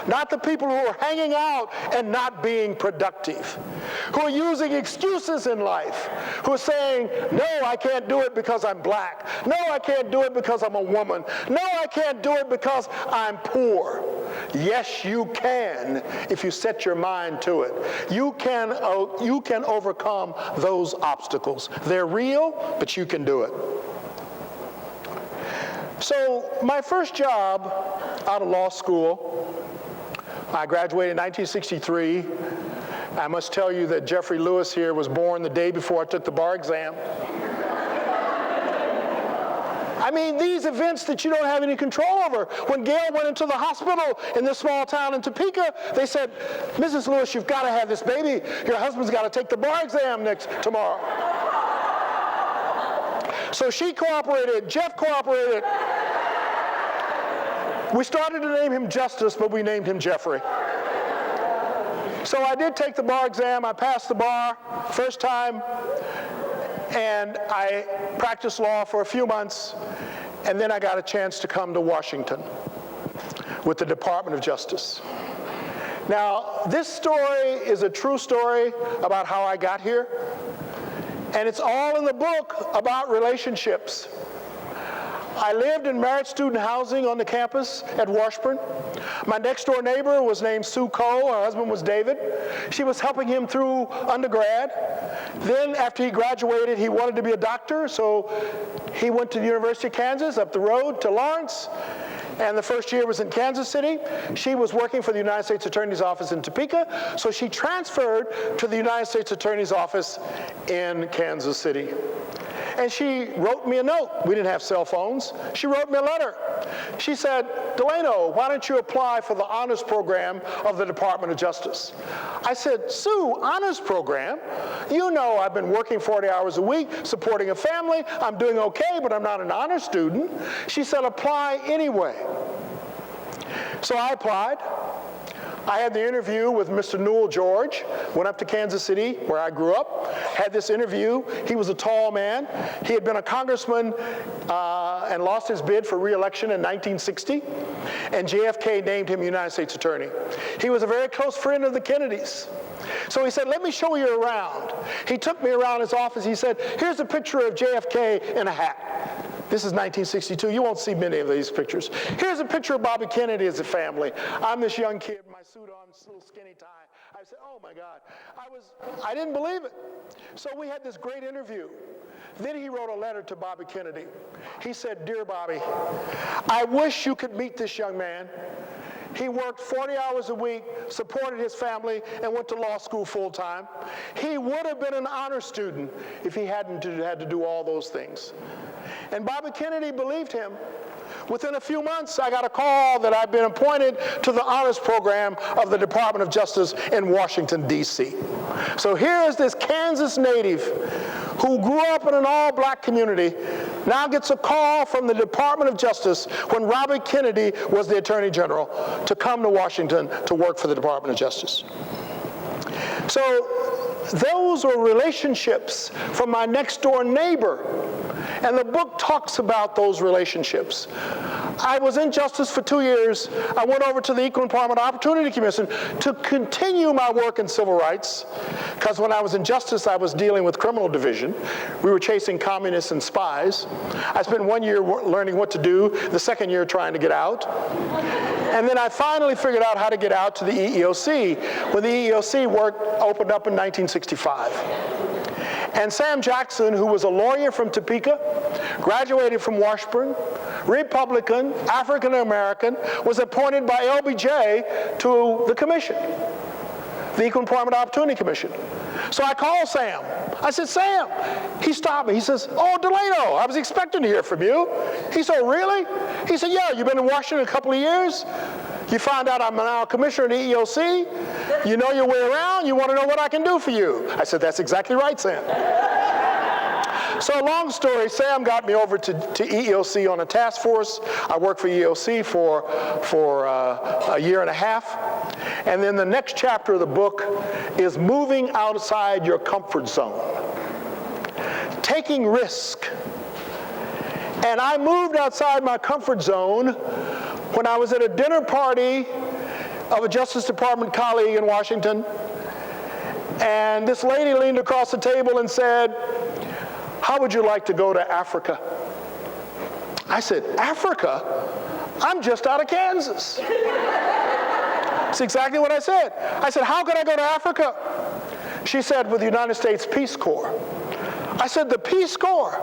Not the people who are hanging out and not being productive, who are using excuses in life, who are saying, no, I can't do it because I'm black. No, I can't do it because I'm a woman. No, I can't do it because I'm poor. Yes, you can if you set your mind to it. You can overcome those obstacles. They're real, but you can do it. So my first job out of law school, I graduated in 1963. I must tell you that Jeffrey Lewis here was born the day before I took the bar exam. I mean, these events that you don't have any control over. When Gail went into the hospital in this small town in Topeka, they said, Mrs. Lewis, you've got to have this baby. Your husband's got to take the bar exam tomorrow. So she cooperated. Jeff cooperated. We started to name him Justice, but we named him Jeffrey. So I did take the bar exam. I passed the bar first time, and I practiced law for a few months, and then I got a chance to come to Washington with the Department of Justice. Now, this story is a true story about how I got here, and it's all in the book about relationships. I lived in married student housing on the campus at Washburn. My next door neighbor was named Sue Cole. Her husband was David. She was helping him through undergrad. Then after he graduated, he wanted to be a doctor, so he went to the University of Kansas up the road to Lawrence. And the first year was in Kansas City. She was working for the United States Attorney's Office in Topeka, so she transferred to the United States Attorney's Office in Kansas City. And she wrote me a note. We didn't have cell phones. She wrote me a letter. She said, Delano, why don't you apply for the honors program of the Department of Justice? I said, Sue, honors program? You know I've been working 40 hours a week, supporting a family. I'm doing okay, but I'm not an honor student. She said, apply anyway. So I applied. I had the interview with Mr. Newell George, went up to Kansas City, where I grew up, had this interview. He was a tall man. He had been a congressman and lost his bid for re-election in 1960, and JFK named him United States Attorney. He was a very close friend of the Kennedys. So he said, let me show you around. He took me around his office. He said, here's a picture of JFK in a hat. This is 1962. You won't see many of these pictures. Here's a picture of Bobby Kennedy as a family. I'm this young kid, my suit on, this little skinny tie. I said, oh my God. I didn't believe it. So we had this great interview. Then he wrote a letter to Bobby Kennedy. He said, dear Bobby, I wish you could meet this young man. He worked 40 hours a week, supported his family, and went to law school full time. He would have been an honor student if he hadn't had to do all those things. And Bobby Kennedy believed him. Within a few months, I got a call that I'd been appointed to the honors program of the Department of Justice in Washington, D.C. So here is this Kansas native who grew up in an all-black community, now gets a call from the Department of Justice when Robert Kennedy was the Attorney General to come to Washington to work for the Department of Justice. So those were relationships from my next-door neighbor. And the book talks about those relationships. I was in Justice for 2 years. I went over to the Equal Employment Opportunity Commission to continue my work in civil rights, because when I was in Justice, I was dealing with criminal division. We were chasing communists and spies. I spent 1 year learning what to do, the second year trying to get out. And then I finally figured out how to get out to the EEOC, when the EEOC opened up in 1965. And Sam Jackson, who was a lawyer from Topeka, graduated from Washburn, Republican, African American, was appointed by LBJ to the commission, the Equal Employment Opportunity Commission. So I called Sam. I said, Sam. He stopped me. He says, oh, Delano, I was expecting to hear from you. He said, really? He said, yeah, you've been in Washington a couple of years. You found out I'm now a commissioner in the EEOC. You know your way around. You want to know what I can do for you. I said, that's exactly right, Sam. So long story, Sam got me over to EEOC on a task force. I worked for EEOC for a year and a half. And then the next chapter of the book is moving outside your comfort zone, taking risk. And I moved outside my comfort zone when I was at a dinner party of a Justice Department colleague in Washington. And this lady leaned across the table and said, how would you like to go to Africa? I said, Africa? I'm just out of Kansas. That's exactly what I said. I said, how could I go to Africa? She said, with the United States Peace Corps. I said, the Peace Corps?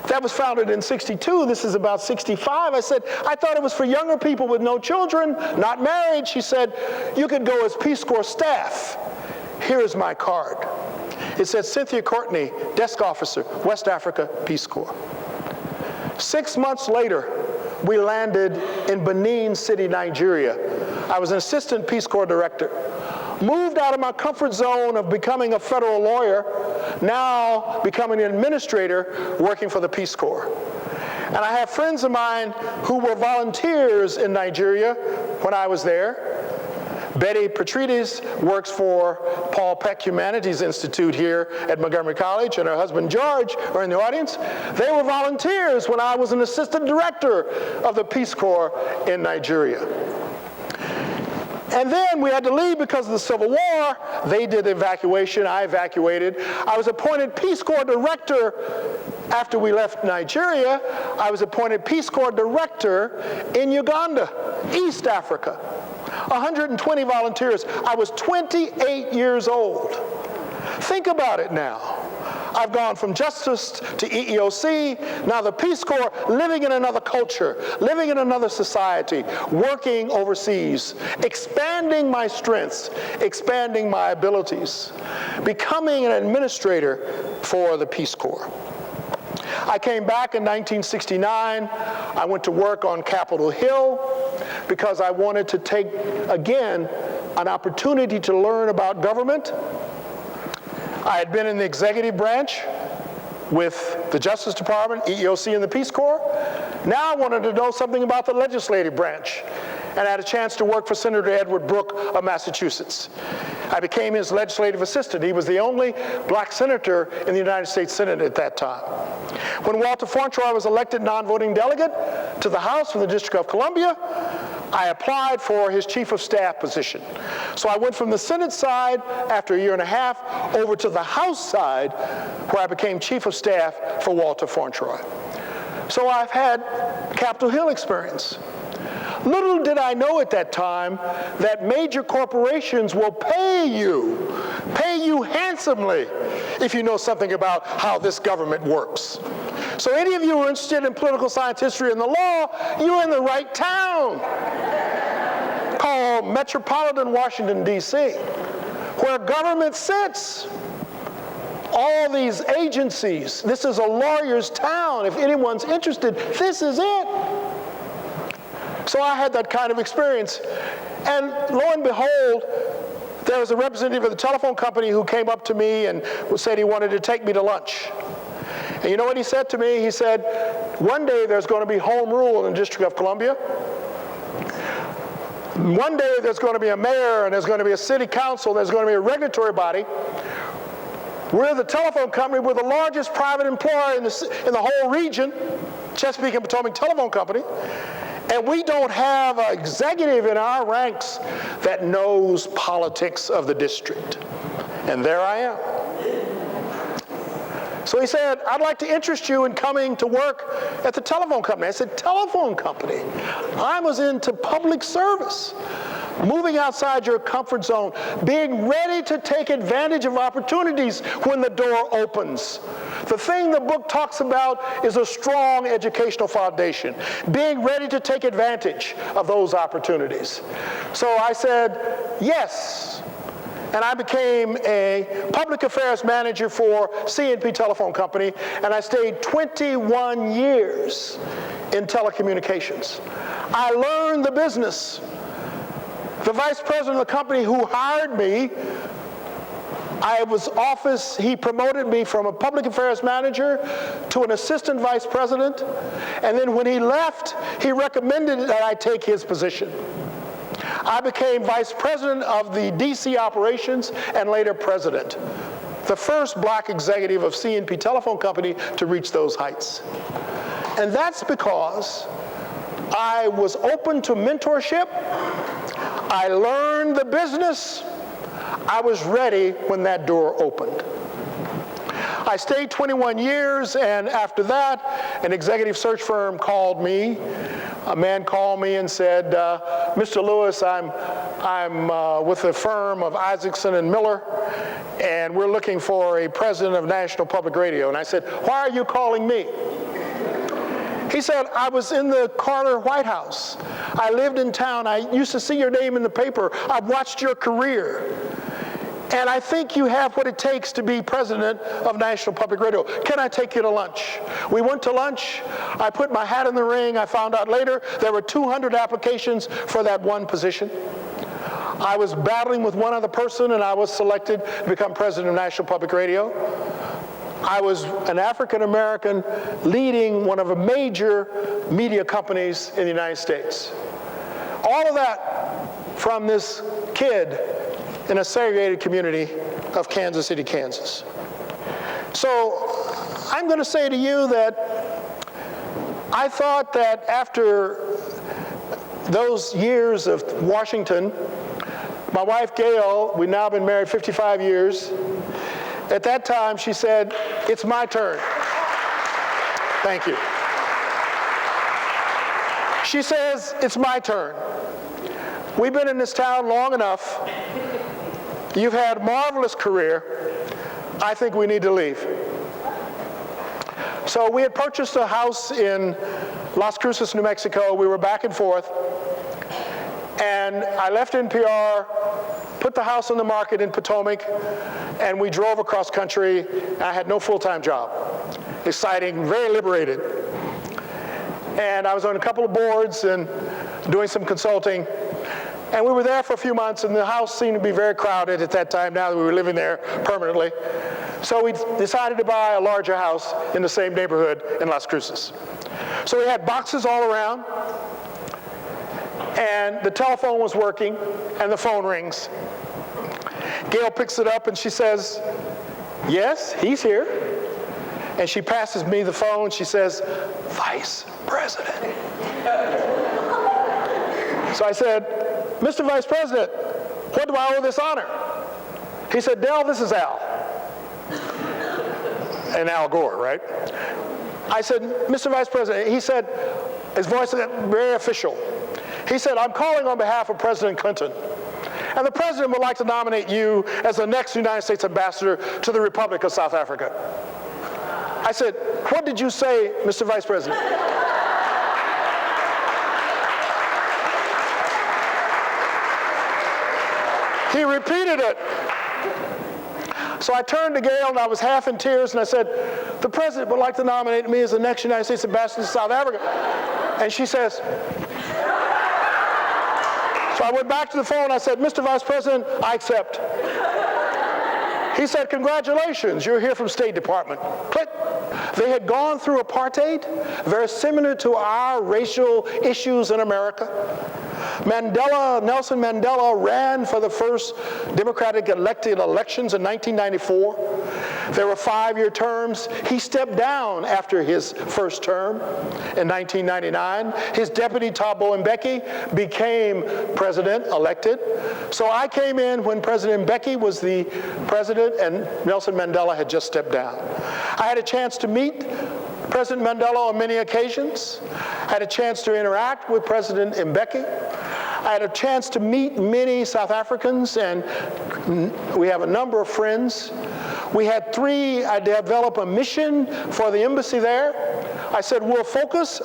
That was founded in 62. This is about 65. I said, I thought it was for younger people with no children, not married. She said, you could go as Peace Corps staff. Here is my card. It said, Cynthia Courtney, desk officer, West Africa Peace Corps. 6 months later, we landed in Benin City, Nigeria. I was an assistant Peace Corps director. Moved out of my comfort zone of becoming a federal lawyer, now becoming an administrator working for the Peace Corps. And I have friends of mine who were volunteers in Nigeria when I was there. Betty Petrides works for Paul Peck Humanities Institute here at Montgomery College, and her husband George are in the audience. They were volunteers when I was an assistant director of the Peace Corps in Nigeria. And then we had to leave because of the Civil War. They did the evacuation, I evacuated. I was appointed Peace Corps director after we left Nigeria. I was appointed Peace Corps director in Uganda, East Africa. 120 volunteers. I was 28 years old. Think about it now. I've gone from justice to EEOC, now the Peace Corps, living in another culture, living in another society, working overseas, expanding my strengths, expanding my abilities, becoming an administrator for the Peace Corps. I came back in 1969. I went to work on Capitol Hill because I wanted to take, again, an opportunity to learn about government. I had been in the executive branch with the Justice Department, EEOC, and the Peace Corps. Now I wanted to know something about the legislative branch, and I had a chance to work for Senator Edward Brooke of Massachusetts. I became his legislative assistant. He was the only black senator in the United States Senate at that time. When Walter Fauntroy was elected non-voting delegate to the House from the District of Columbia, I applied for his chief of staff position. So I went from the Senate side after a year and a half over to the House side, where I became chief of staff for Walter Fauntroy. So I've had Capitol Hill experience. Little did I know at that time that major corporations will pay you handsomely if you know something about how this government works. So any of you who are interested in political science, history, and the law, you're in the right town, called Metropolitan Washington, D.C., where government sits. All these agencies, this is a lawyer's town. If anyone's interested, this is it. So I had that kind of experience. And lo and behold, there was a representative of the telephone company who came up to me and said he wanted to take me to lunch. And you know what he said to me? He said, one day there's going to be home rule in the District of Columbia. One day there's going to be a mayor, and there's going to be a city council, there's going to be a regulatory body. We're the telephone company. We're the largest private employer in the whole region, Chesapeake and Potomac Telephone Company. And we don't have an executive in our ranks that knows politics of the district. And there I am. So he said, I'd like to interest you in coming to work at the telephone company. I said, telephone company? I was into public service. Moving outside your comfort zone, being ready to take advantage of opportunities when the door opens. The thing the book talks about is a strong educational foundation, being ready to take advantage of those opportunities. So I said, yes. And I became a public affairs manager for C&P Telephone Company, and I stayed 21 years in telecommunications. I learned the business. The vice president of the company who hired me, he promoted me from a public affairs manager to an assistant vice president, and then when he left, he recommended that I take his position. I became vice president of the DC operations and later president, the first black executive of C&P Telephone Company to reach those heights. And that's because I was open to mentorship. I learned the business. I was ready when that door opened. I stayed 21 years, and after that, an executive search firm called me. A man called me and said, Mr. Lewis, I'm with the firm of Isaacson and Miller, and we're looking for a president of National Public Radio. And I said, why are you calling me? He said, I was in the Carter White House. I lived in town. I used to see your name in the paper. I've watched your career. And I think you have what it takes to be president of National Public Radio. Can I take you to lunch? We went to lunch. I put my hat in the ring. I found out later there were 200 applications for that one position. I was battling with one other person, and I was selected to become president of National Public Radio. I was an African American leading one of the major media companies in the United States. All of that from this kid in a segregated community of Kansas City, Kansas. So I'm going to say to you that I thought that after those years of Washington, my wife Gail, we've now been married 55 years, at that time she said, it's my turn. Thank you. She says, it's my turn. We've been in this town long enough. You've had a marvelous career. I think we need to leave. So we had purchased a house in Las Cruces, New Mexico. We were back and forth. And I left NPR, put the house on the market in Potomac, and we drove across country. I had no full-time job. Exciting, very liberated. And I was on a couple of boards and doing some consulting. And we were there for a few months, and the house seemed to be very crowded at that time, now that we were living there permanently. So we decided to buy a larger house in the same neighborhood in Las Cruces. So we had boxes all around, and the telephone was working, and the phone rings. Gail picks it up, and she says, "Yes, he's here." And she passes me the phone. She says, "Vice President." So I said, "Mr. Vice President, what do I owe this honor?" He said, "Del, this is Al." And Al Gore, right? I said, "Mr. Vice President," he said, his voice was very official. He said, "I'm calling on behalf of President Clinton, and the President would like to nominate you as the next United States Ambassador to the Republic of South Africa." I said, "What did you say, Mr. Vice President?" He repeated it. So I turned to Gail, and I was half in tears, and I said, "The President would like to nominate me as the next United States Ambassador to South Africa." And she says, so I went back to the phone, and I said, "Mr. Vice President, I accept." He said, "Congratulations, you're here from State Department." Click. They had gone through apartheid, very similar to our racial issues in America. Nelson Mandela ran for the first Democratic elected elections in 1994. There were 5-year terms. He stepped down after his first term in 1999. His deputy, Thabo Mbeki, became president elected. So I came in when President Mbeki was the president and Nelson Mandela had just stepped down. I had a chance to meet President Mandela on many occasions. I had a chance to interact with President Mbeki. I had a chance to meet many South Africans, and we have a number of friends. I developed a mission for the embassy there. I said, we'll focus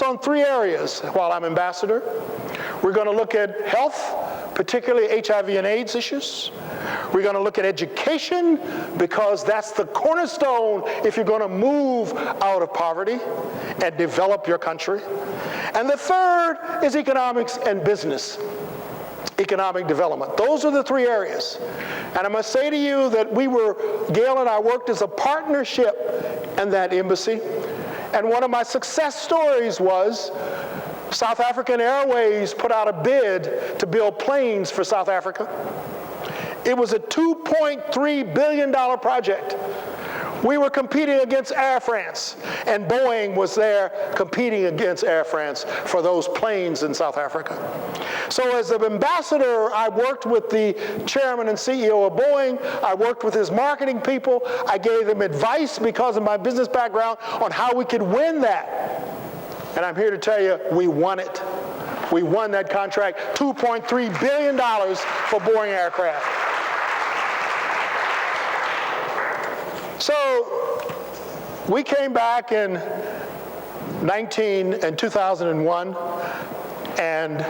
on 3 areas while I'm ambassador. We're going to look at health, particularly HIV and AIDS issues. We're going to look at education, because that's the cornerstone if you're going to move out of poverty and develop your country. And the third is economics and business, economic development. Those are the 3 areas. And I must say to you that Gail and I worked as a partnership in that embassy. And one of my success stories was South African Airways put out a bid to build planes for South Africa. It was a $2.3 billion project. We were competing against Air France, and Boeing was there competing against Air France for those planes in South Africa. So as an ambassador, I worked with the chairman and CEO of Boeing. I worked with his marketing people. I gave them advice because of my business background on how we could win that. And I'm here to tell you, we won it. We won that contract, $2.3 billion for Boeing aircraft. So we came back in 2001, and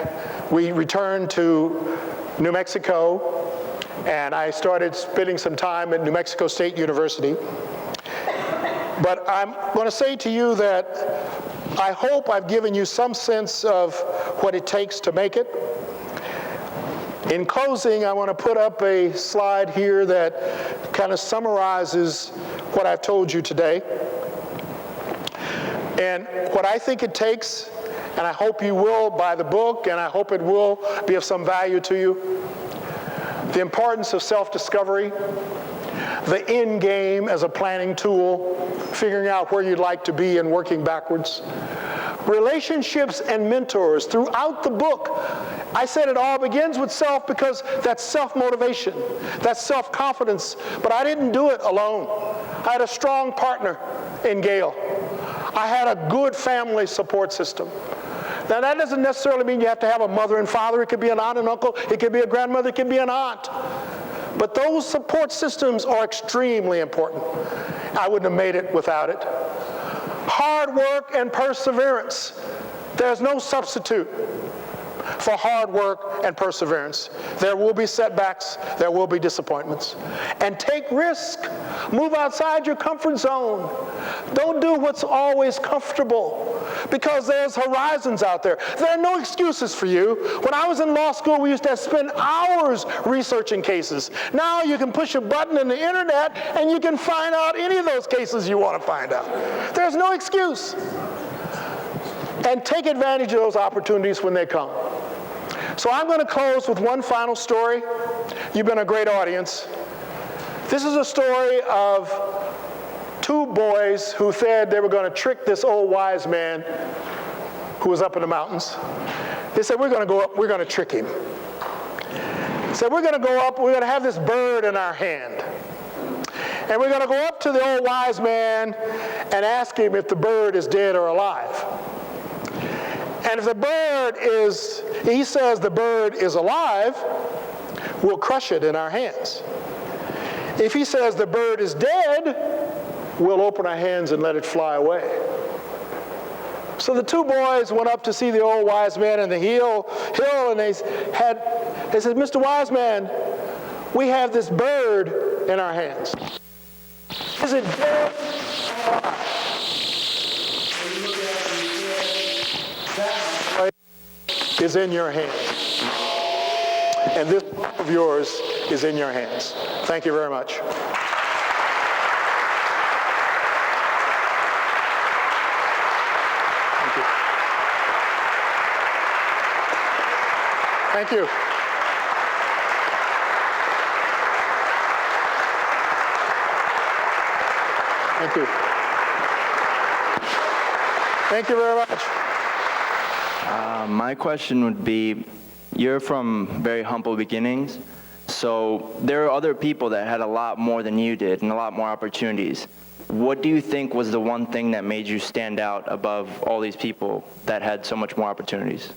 we returned to New Mexico, and I started spending some time at New Mexico State University. But I'm going to say to you that I hope I've given you some sense of what it takes to make it. In closing, I want to put up a slide here that kind of summarizes what I've told you today. And what I think it takes, and I hope you will buy the book, and I hope it will be of some value to you. The importance of self-discovery, the end game as a planning tool, figuring out where you'd like to be and working backwards. Relationships and mentors throughout the book. I said it all begins with self because that's self-motivation, that's self-confidence, but I didn't do it alone. I had a strong partner in Gail. I had a good family support system. Now that doesn't necessarily mean you have to have a mother and father. It could be an aunt and uncle, it could be a grandmother, it could be an aunt. But those support systems are extremely important. I wouldn't have made it without it. Hard work and perseverance. There's no substitute for hard work and perseverance. There will be setbacks, there will be disappointments. And take risk. Move outside your comfort zone. Don't do what's always comfortable, because there's horizons out there. There are no excuses for you. When I was in law school, we used to spend hours researching cases. Now you can push a button in the internet and you can find out any of those cases you want to find out. There's no excuse. And take advantage of those opportunities when they come. So I'm going to close with one final story. You've been a great audience. This is a story of two boys who said they were going to trick this old wise man who was up in the mountains. They said, we're going to go up, we're going to trick him. They said, we're going to go up, we're going to have this bird in our hand. And we're going to go up to the old wise man and ask him if the bird is dead or alive. And if the bird is, he says the bird is alive, we'll crush it in our hands. If he says the bird is dead, we'll open our hands and let it fly away. So the two boys went up to see the old wise man in the hill, and they said, Mr. Wise Man, we have this bird in our hands. Is it dead or alive? That is in your hands. And this of yours is in your hands. Thank you very much. Thank you. Thank you. Thank you. Thank you very much. My question would be, you're from very humble beginnings, so there are other people that had a lot more than you did and a lot more opportunities. What do you think was the one thing that made you stand out above all these people that had so much more opportunities?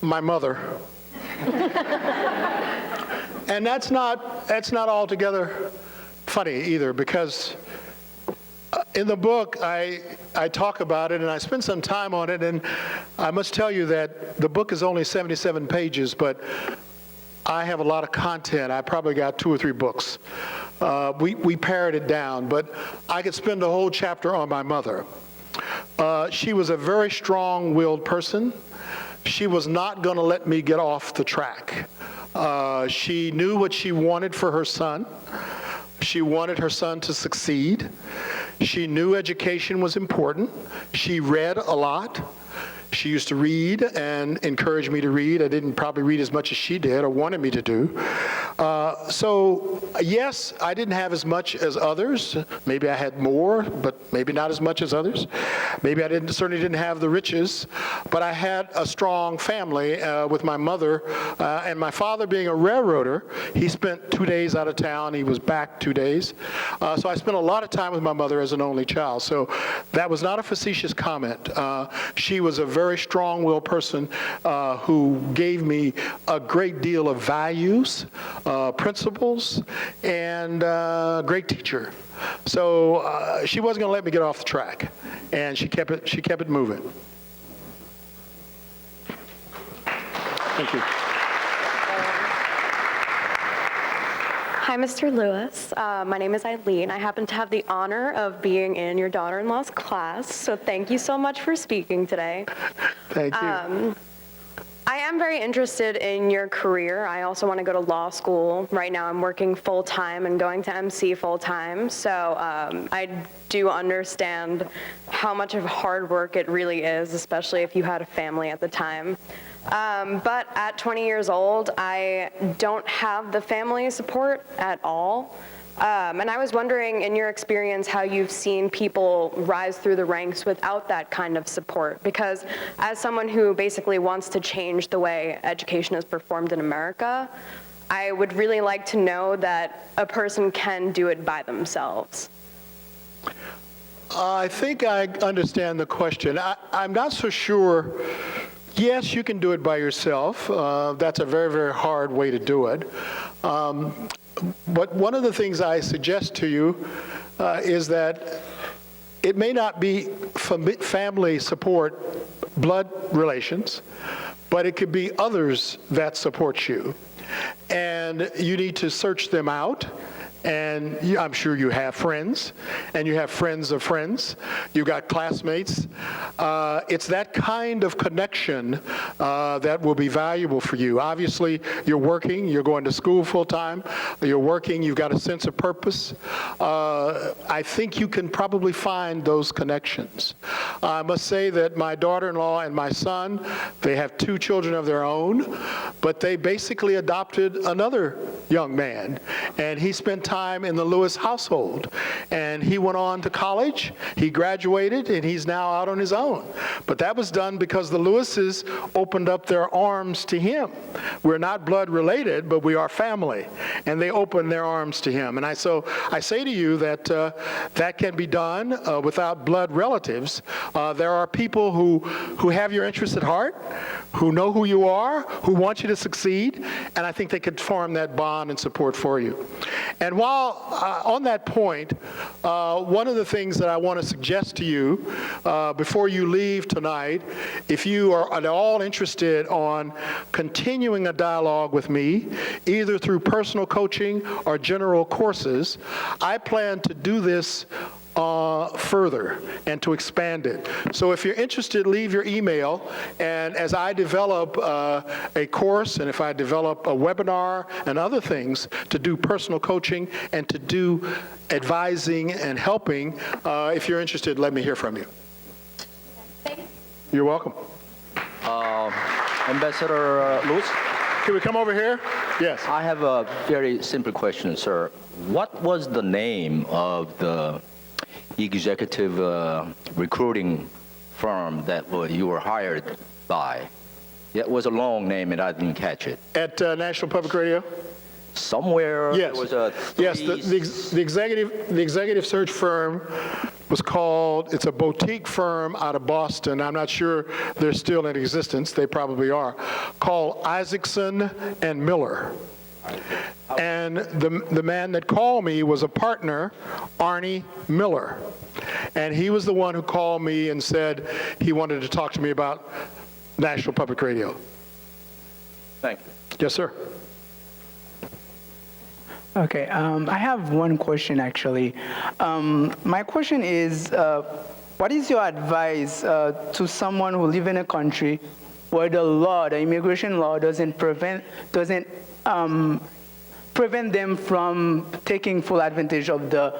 My mother. And that's not altogether funny either, because in the book, I talk about it, and I spend some time on it, and I must tell you that the book is only 77 pages, but I have a lot of content. I probably got 2 or 3 books. We pared it down, but I could spend a whole chapter on my mother. She was a very strong-willed person. She was not going to let me get off the track. She knew what she wanted for her son. She wanted her son to succeed. She knew education was important. She read a lot. She used to read and encourage me to read. I didn't probably read as much as she did or wanted me to do. So yes, I didn't have as much as others. Maybe I had more, but maybe not as much as others. Maybe I certainly didn't have the riches, but I had a strong family with my mother, and my father being a railroader, he spent 2 days out of town. He was back 2 days. So I spent a lot of time with my mother as an only child. So that was not a facetious comment. She was a very strong-willed person who gave me a great deal of values, principles, and a great teacher. So she wasn't going to let me get off the track, and she kept it moving. Thank you. Hi, Mr. Lewis. My name is Eileen. I happen to have the honor of being in your daughter-in-law's class, so thank you so much for speaking today. Thank you. I am very interested in your career. I also want to go to law school. Right now I'm working full-time and going to MC full-time, so I do understand how much of hard work it really is, especially if you had a family at the time. But at 20 years old, I don't have the family support at all. And I was wondering, in your experience, how you've seen people rise through the ranks without that kind of support. Because as someone who basically wants to change the way education is performed in America, I would really like to know that a person can do it by themselves. I think I understand the question. I'm not so sure. Yes, you can do it by yourself. That's a very, very hard way to do it. But one of the things I suggest to you is that it may not be family support, blood relations, but it could be others that support you. And you need to search them out. And I'm sure you have friends, and you have friends of friends. You've got classmates. It's that kind of connection that will be valuable for you. Obviously, you're working, you're going to school full time, you're working, you've got a sense of purpose. I think you can probably find those connections. I must say that my daughter-in-law and my son, they have 2 children of their own, but they basically adopted another young man, and he spent time in the Lewis household, and he went on to college, he graduated, and he's now out on his own. But that was done because the Lewises opened up their arms to him. We're not blood related, but we are family, and they opened their arms to him. And so I say to you that that can be done without blood relatives. There are people who have your interests at heart, who know who you are, who want you to succeed, and I think they could form that bond and support for you. And while on that point, one of the things that I want to suggest to you before you leave tonight, if you are at all interested on continuing a dialogue with me, either through personal coaching or general courses, I plan to do this further and to expand it. So if you're interested, leave your email, and as I develop a course, and if I develop a webinar and other things to do personal coaching and to do advising and helping, if you're interested, let me hear from you. You're welcome. Ambassador Lewis, Can we come over here? Yes. I have a very simple question, sir. What was the name of the executive recruiting firm that you were hired by? It was a long name and I didn't catch it. At National Public Radio? Somewhere Yes. there was a Yes, the executive search firm was called, it's a boutique firm out of Boston. I'm not sure they're still in existence. They probably are. Called Isaacson and Miller. And the man that called me was a partner, Arnie Miller. And he was the one who called me and said he wanted to talk to me about National Public Radio. Thank you. Yes, sir. Okay, I have one question actually. My question is, what is your advice to someone who lives in a country where the law, the immigration law, doesn't prevent them from taking full advantage of the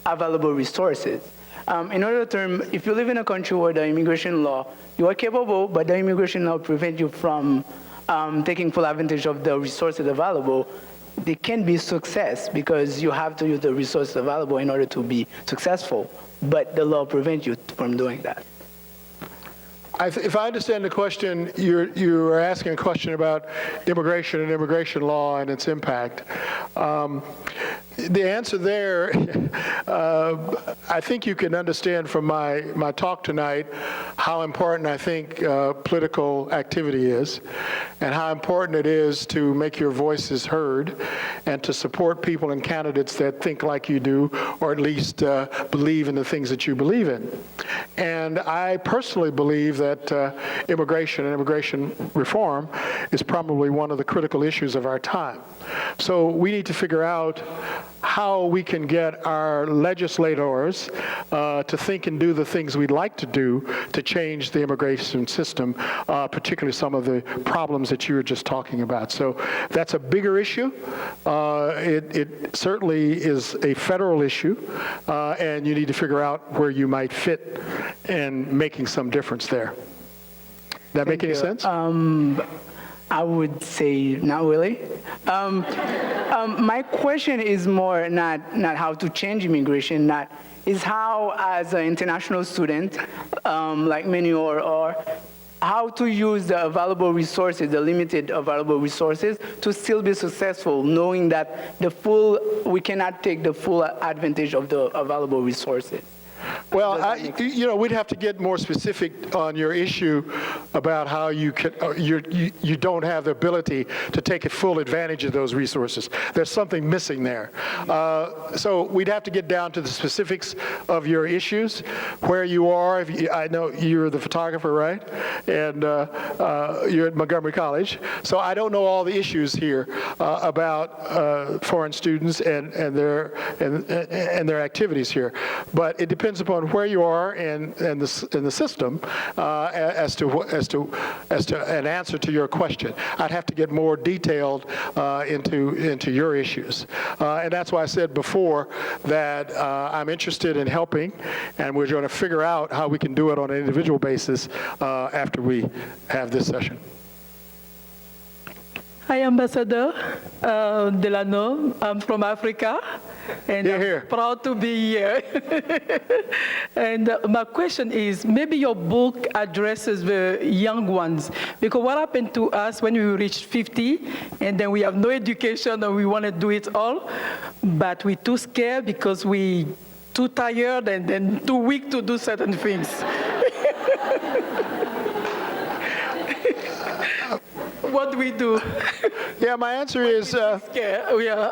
available resources? In other terms, if you live in a country where the immigration law, you are capable, but the immigration law prevents you from taking full advantage of the resources available, they can be success because you have to use the resources available in order to be successful, but the law prevents you from doing that. If I understand the question, you're asking a question about immigration and immigration law and its impact. The answer there, I think you can understand from my talk tonight how important I think political activity is and how important it is to make your voices heard and to support people and candidates that think like you do or at least believe in the things that you believe in. And I personally believe that immigration and immigration reform is probably one of the critical issues of our time. So we need to figure out how we can get our legislators to think and do the things we'd like to do to change the immigration system, particularly some of the problems that you were just talking about. So that's a bigger issue. It certainly is a federal issue, and you need to figure out where you might fit in making some difference there. That make any sense? I would say not really. My question is more not how to change immigration, is how, as an international student, like many or how to use the available resources, the limited available resources, to still be successful, knowing that we cannot take the full advantage of the available resources. Well, we'd have to get more specific on your issue about how you don't have the ability to take full advantage of those resources. There's something missing there. So we'd have to get down to the specifics of your issues, where you are. I know you're the photographer, right? And you're at Montgomery College. So I don't know all the issues here about foreign students and their activities here. But it depends upon where you are in the system as to an answer to your question. I'd have to get more detailed into your issues, and that's why I said before that I'm interested in helping, and we're going to figure out how we can do it on an individual basis after we have this session. Hi, Ambassador Delano. I'm from Africa, and Here. I'm proud to be here. And my question is, maybe your book addresses the young ones, because what happened to us when we reached 50, and then we have no education and we want to do it all, but we're too scared because we too tired and then too weak to do certain things. What do we do? Yeah, my answer is, Scared. We are.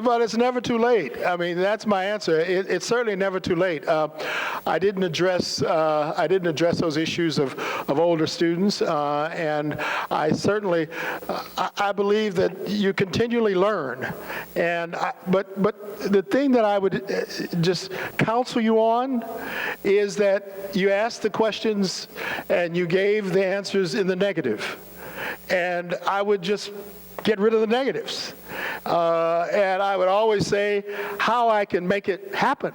but it's never too late. I mean, that's my answer. It's certainly never too late. I didn't address those issues of older students, and I certainly I believe that you continually learn. And but the thing that I would just counsel you on is that you ask the questions and you gave the answers in the negative. And I would just get rid of the negatives. And I would always say how I can make it happen.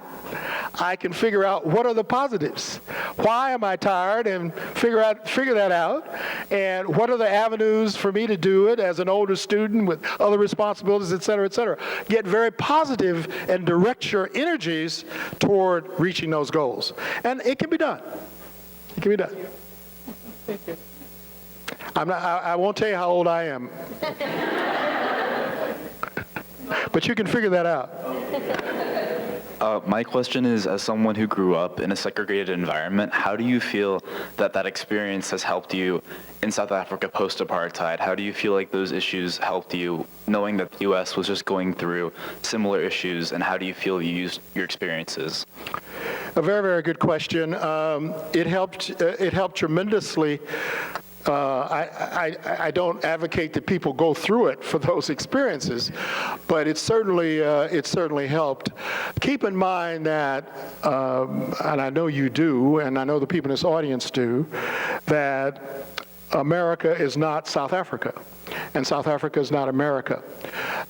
I can figure out what are the positives. Why am I tired? And figure that out. And what are the avenues for me to do it as an older student with other responsibilities, et cetera, et cetera. Get very positive and direct your energies toward reaching those goals. And it can be done. It can be done. Thank you. I won't tell you how old I am. But you can figure that out. My question is, as someone who grew up in a segregated environment, how do you feel that that experience has helped you in South Africa post-apartheid? How do you feel like those issues helped you, knowing that the U.S. was just going through similar issues, and how do you feel you used your experiences? A very, very good question. It helped tremendously. I don't advocate that people go through it for those experiences, but it certainly helped. Keep in mind that, and I know you do, and I know the people in this audience do, that America is not South Africa, and South Africa is not America.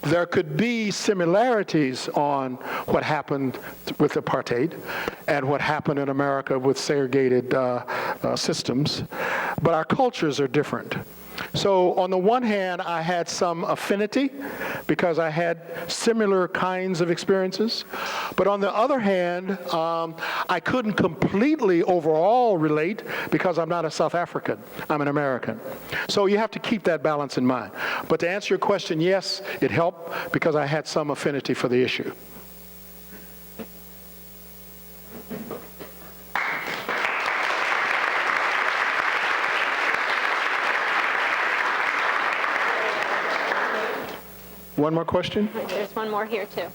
There could be similarities on what happened with apartheid and what happened in America with segregated systems, but our cultures are different. So on the one hand, I had some affinity because I had similar kinds of experiences. But on the other hand, I couldn't completely overall relate because I'm not a South African. I'm an American. So you have to keep that balance in mind. But to answer your question, yes, it helped because I had some affinity for the issue. One more question? There's one more here, too.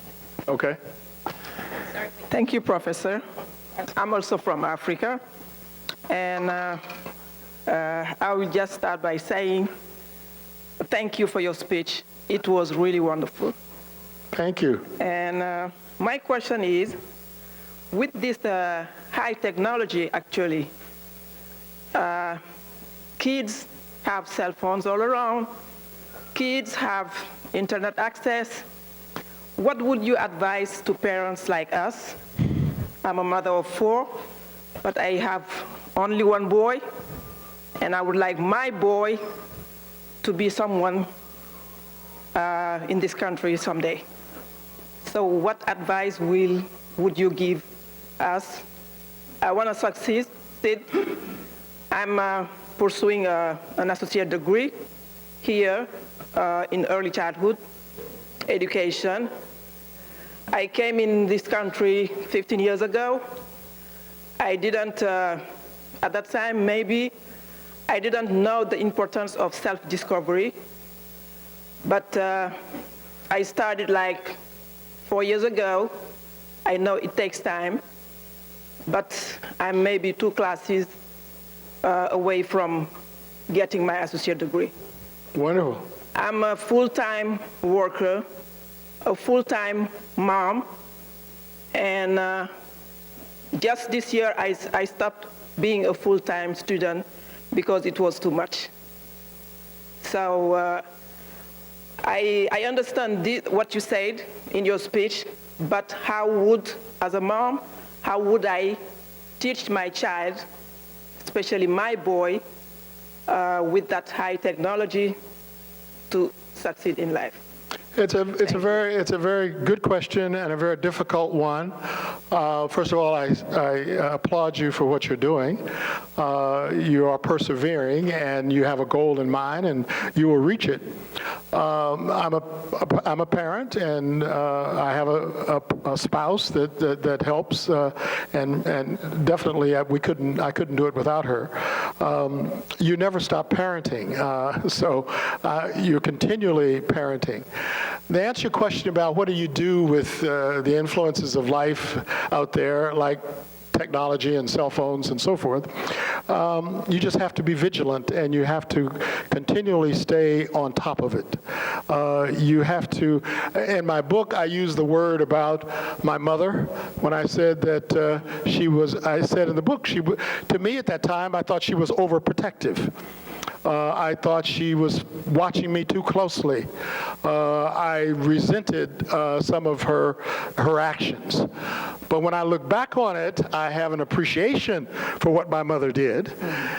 Okay. Thank you, Professor. I'm also from Africa, and I will just start by saying thank you for your speech. It was really wonderful. Thank you. And my question is, with this high technology, actually, kids have cell phones all around. Kids have internet access. What would you advise to parents like us? I'm a mother of 4, but I have only one boy, and I would like my boy to be someone in this country someday. So what advice would you give us? I want to succeed. I'm pursuing an associate degree here in early childhood education. I came in this country 15 years ago. I didn't, at that time, maybe I didn't know the importance of self-discovery, but I started like 4 years ago. I know it takes time, but I'm maybe 2 classes away from getting my associate degree. Wonderful. I'm a full-time worker, a full-time mom, and just this year I stopped being a full-time student because it was too much. So I understand what you said in your speech, but as a mom, how would I teach my child, especially my boy, with that high technology to succeed in life? It's a very good question and a very difficult one. First of all, I applaud you for what you're doing. You are persevering, and you have a goal in mind, and you will reach it. I'm a parent, and I have a spouse that helps, and definitely I couldn't do it without her. You never stop parenting, so you're continually parenting. To answer your question about what do you do with the influences of life out there, like technology and cell phones and so forth, you just have to be vigilant, and you have to continually stay on top of it. You have to, in my book, I use the word about my mother when I said that I said in the book, to me at that time, I thought she was overprotective. I thought she was watching me too closely. I resented some of her actions. But when I look back on it, I have an appreciation for what my mother did.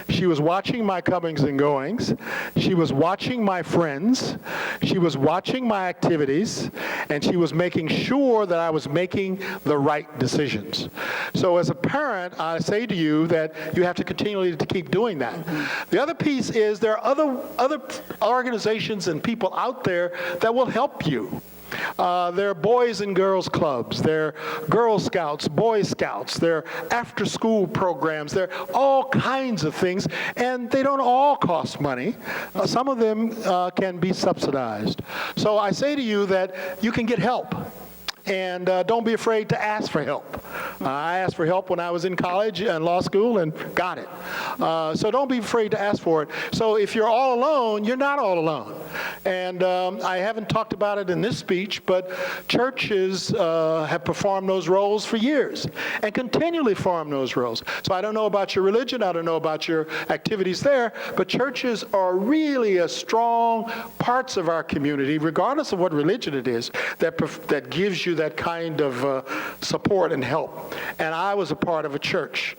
She was watching my comings and goings. She was watching my friends. She was watching my activities. And she was making sure that I was making the right decisions. So as a parent, I say to you that you have to continually to keep doing that. The other piece is there are other organizations and people out there that will help you. There are Boys and Girls Clubs, there are Girl Scouts, Boy Scouts, there are after-school programs, there are all kinds of things, and they don't all cost money. Some of them can be subsidized. So I say to you that you can get help. And don't be afraid to ask for help. I asked for help when I was in college and law school and got it. So don't be afraid to ask for it. So if you're all alone, you're not all alone. And I haven't talked about it in this speech, but churches have performed those roles for years and continually perform those roles. So I don't know about your religion, I don't know about your activities there, but churches are really a strong parts of our community, regardless of what religion it is, that gives you that kind of support and help. And I was a part of a church.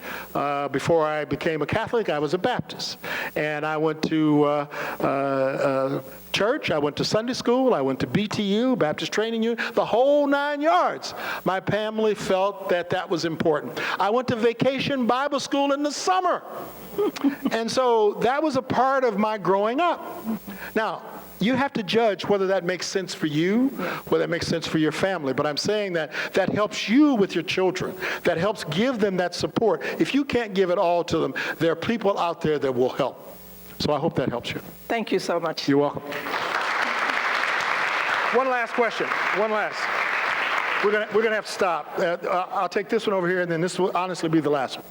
Before I became a Catholic, I was a Baptist. And I went to church, I went to Sunday school, I went to BTU, Baptist Training Unit, the whole 9 yards. My family felt that that was important. I went to vacation Bible school in the summer. And so that was a part of my growing up. Now, you have to judge whether that makes sense for you, whether that makes sense for your family. But I'm saying that that helps you with your children. That helps give them that support. If you can't give it all to them, there are people out there that will help. So I hope that helps you. Thank you so much. You're welcome. One last question. One last. We're gonna have to stop. I'll take this one over here, and then this will honestly be the last one.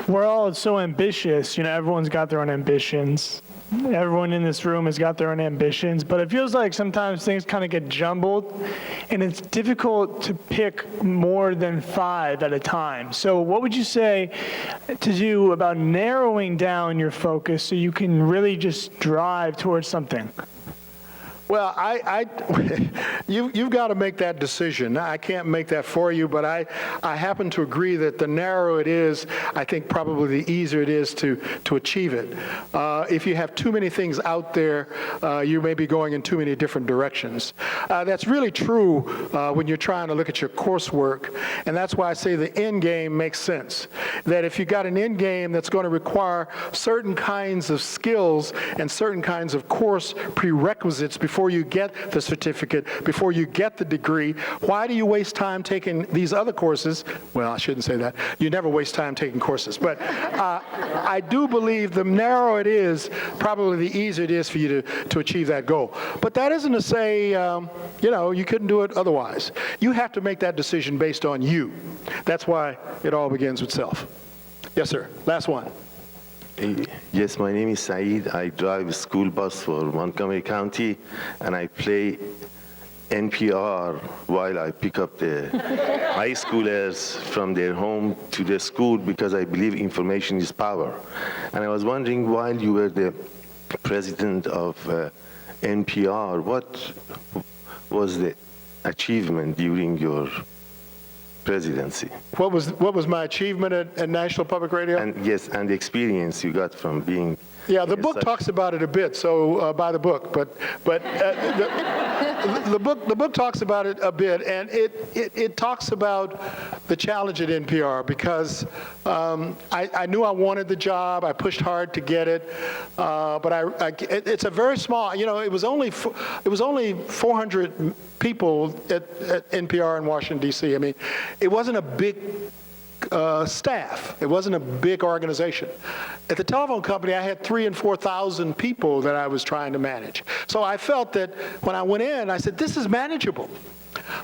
We're all so ambitious. You know, everyone's got their own ambitions. Everyone in this room has got their own ambitions, but it feels like sometimes things kind of get jumbled, and it's difficult to pick more than 5 at a time. So what would you say to do about narrowing down your focus so you can really just drive towards something? Well, you've got to make that decision. I can't make that for you, but I happen to agree that the narrower it is, I think probably the easier it is to achieve it. If you have too many things out there, you may be going in too many different directions. That's really true when you're trying to look at your coursework, and that's why I say the end game makes sense. That if you got an end game that's going to require certain kinds of skills and certain kinds of course prerequisites before before you get the certificate, before you get the degree? Why do you waste time taking these other courses? Well, I shouldn't say that. You never waste time taking courses. But I do believe the narrower it is, probably the easier it is for you to achieve that goal. But that isn't to say, you couldn't do it otherwise. You have to make that decision based on you. That's why it all begins with self. Yes, sir. Last one. Yes, my name is Saeed. I drive a school bus for Montgomery County, and I play NPR while I pick up the high schoolers from their home to the school, because I believe information is power. And I was wondering, while you were the president of NPR, what was the achievement during your presidency? What was my achievement at National Public Radio? And yes, and the experience you got from being. Yeah, the book talks about it a bit, so buy the book. But the book talks about it a bit, and it talks about the challenge at NPR, because I knew I wanted the job. I pushed hard to get it, but it's a very small. It was only 400 people at NPR in Washington D.C. I mean, it wasn't a big staff. It wasn't a big organization. At the telephone company, I had 3,000 and 4,000 people that I was trying to manage. So I felt that when I went in, I said, this is manageable.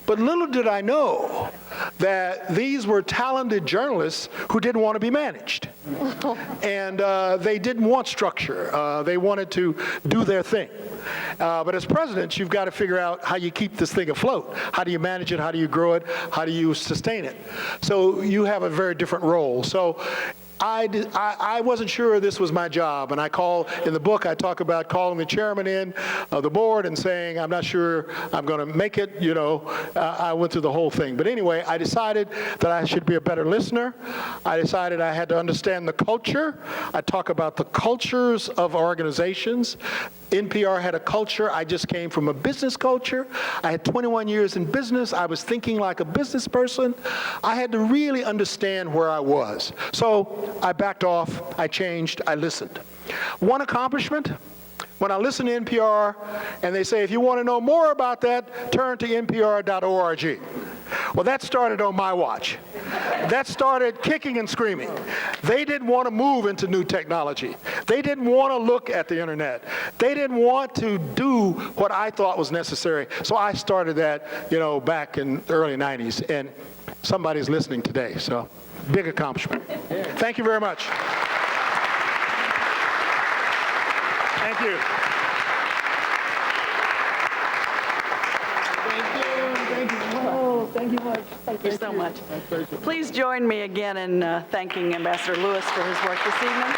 But little did I know that these were talented journalists who didn't want to be managed. And they didn't want structure. They wanted to do their thing. But as president, you've got to figure out how you keep this thing afloat. How do you manage it? How do you grow it? How do you sustain it? So you have a very different role. So I wasn't sure this was my job, and in the book I talk about calling the chairman in of the board and saying, I'm not sure I'm going to make it, I went through the whole thing. But anyway, I decided that I should be a better listener. I decided I had to understand the culture. I talk about the cultures of organizations. NPR had a culture. I just came from a business culture. I had 21 years in business. I was thinking like a business person. I had to really understand where I was. So I backed off, I changed, I listened. One accomplishment, when I listen to NPR and they say, if you want to know more about that, turn to npr.org. Well, that started on my watch. That started kicking and screaming. They didn't want to move into new technology. They didn't want to look at the internet. They didn't want to do what I thought was necessary. So I started that, back in the early 90s, and somebody's listening today, so big accomplishment. Thank you very much. Thank you. Thank you much. Thank you so much. Please join me again in thanking Ambassador Lewis for his work this evening.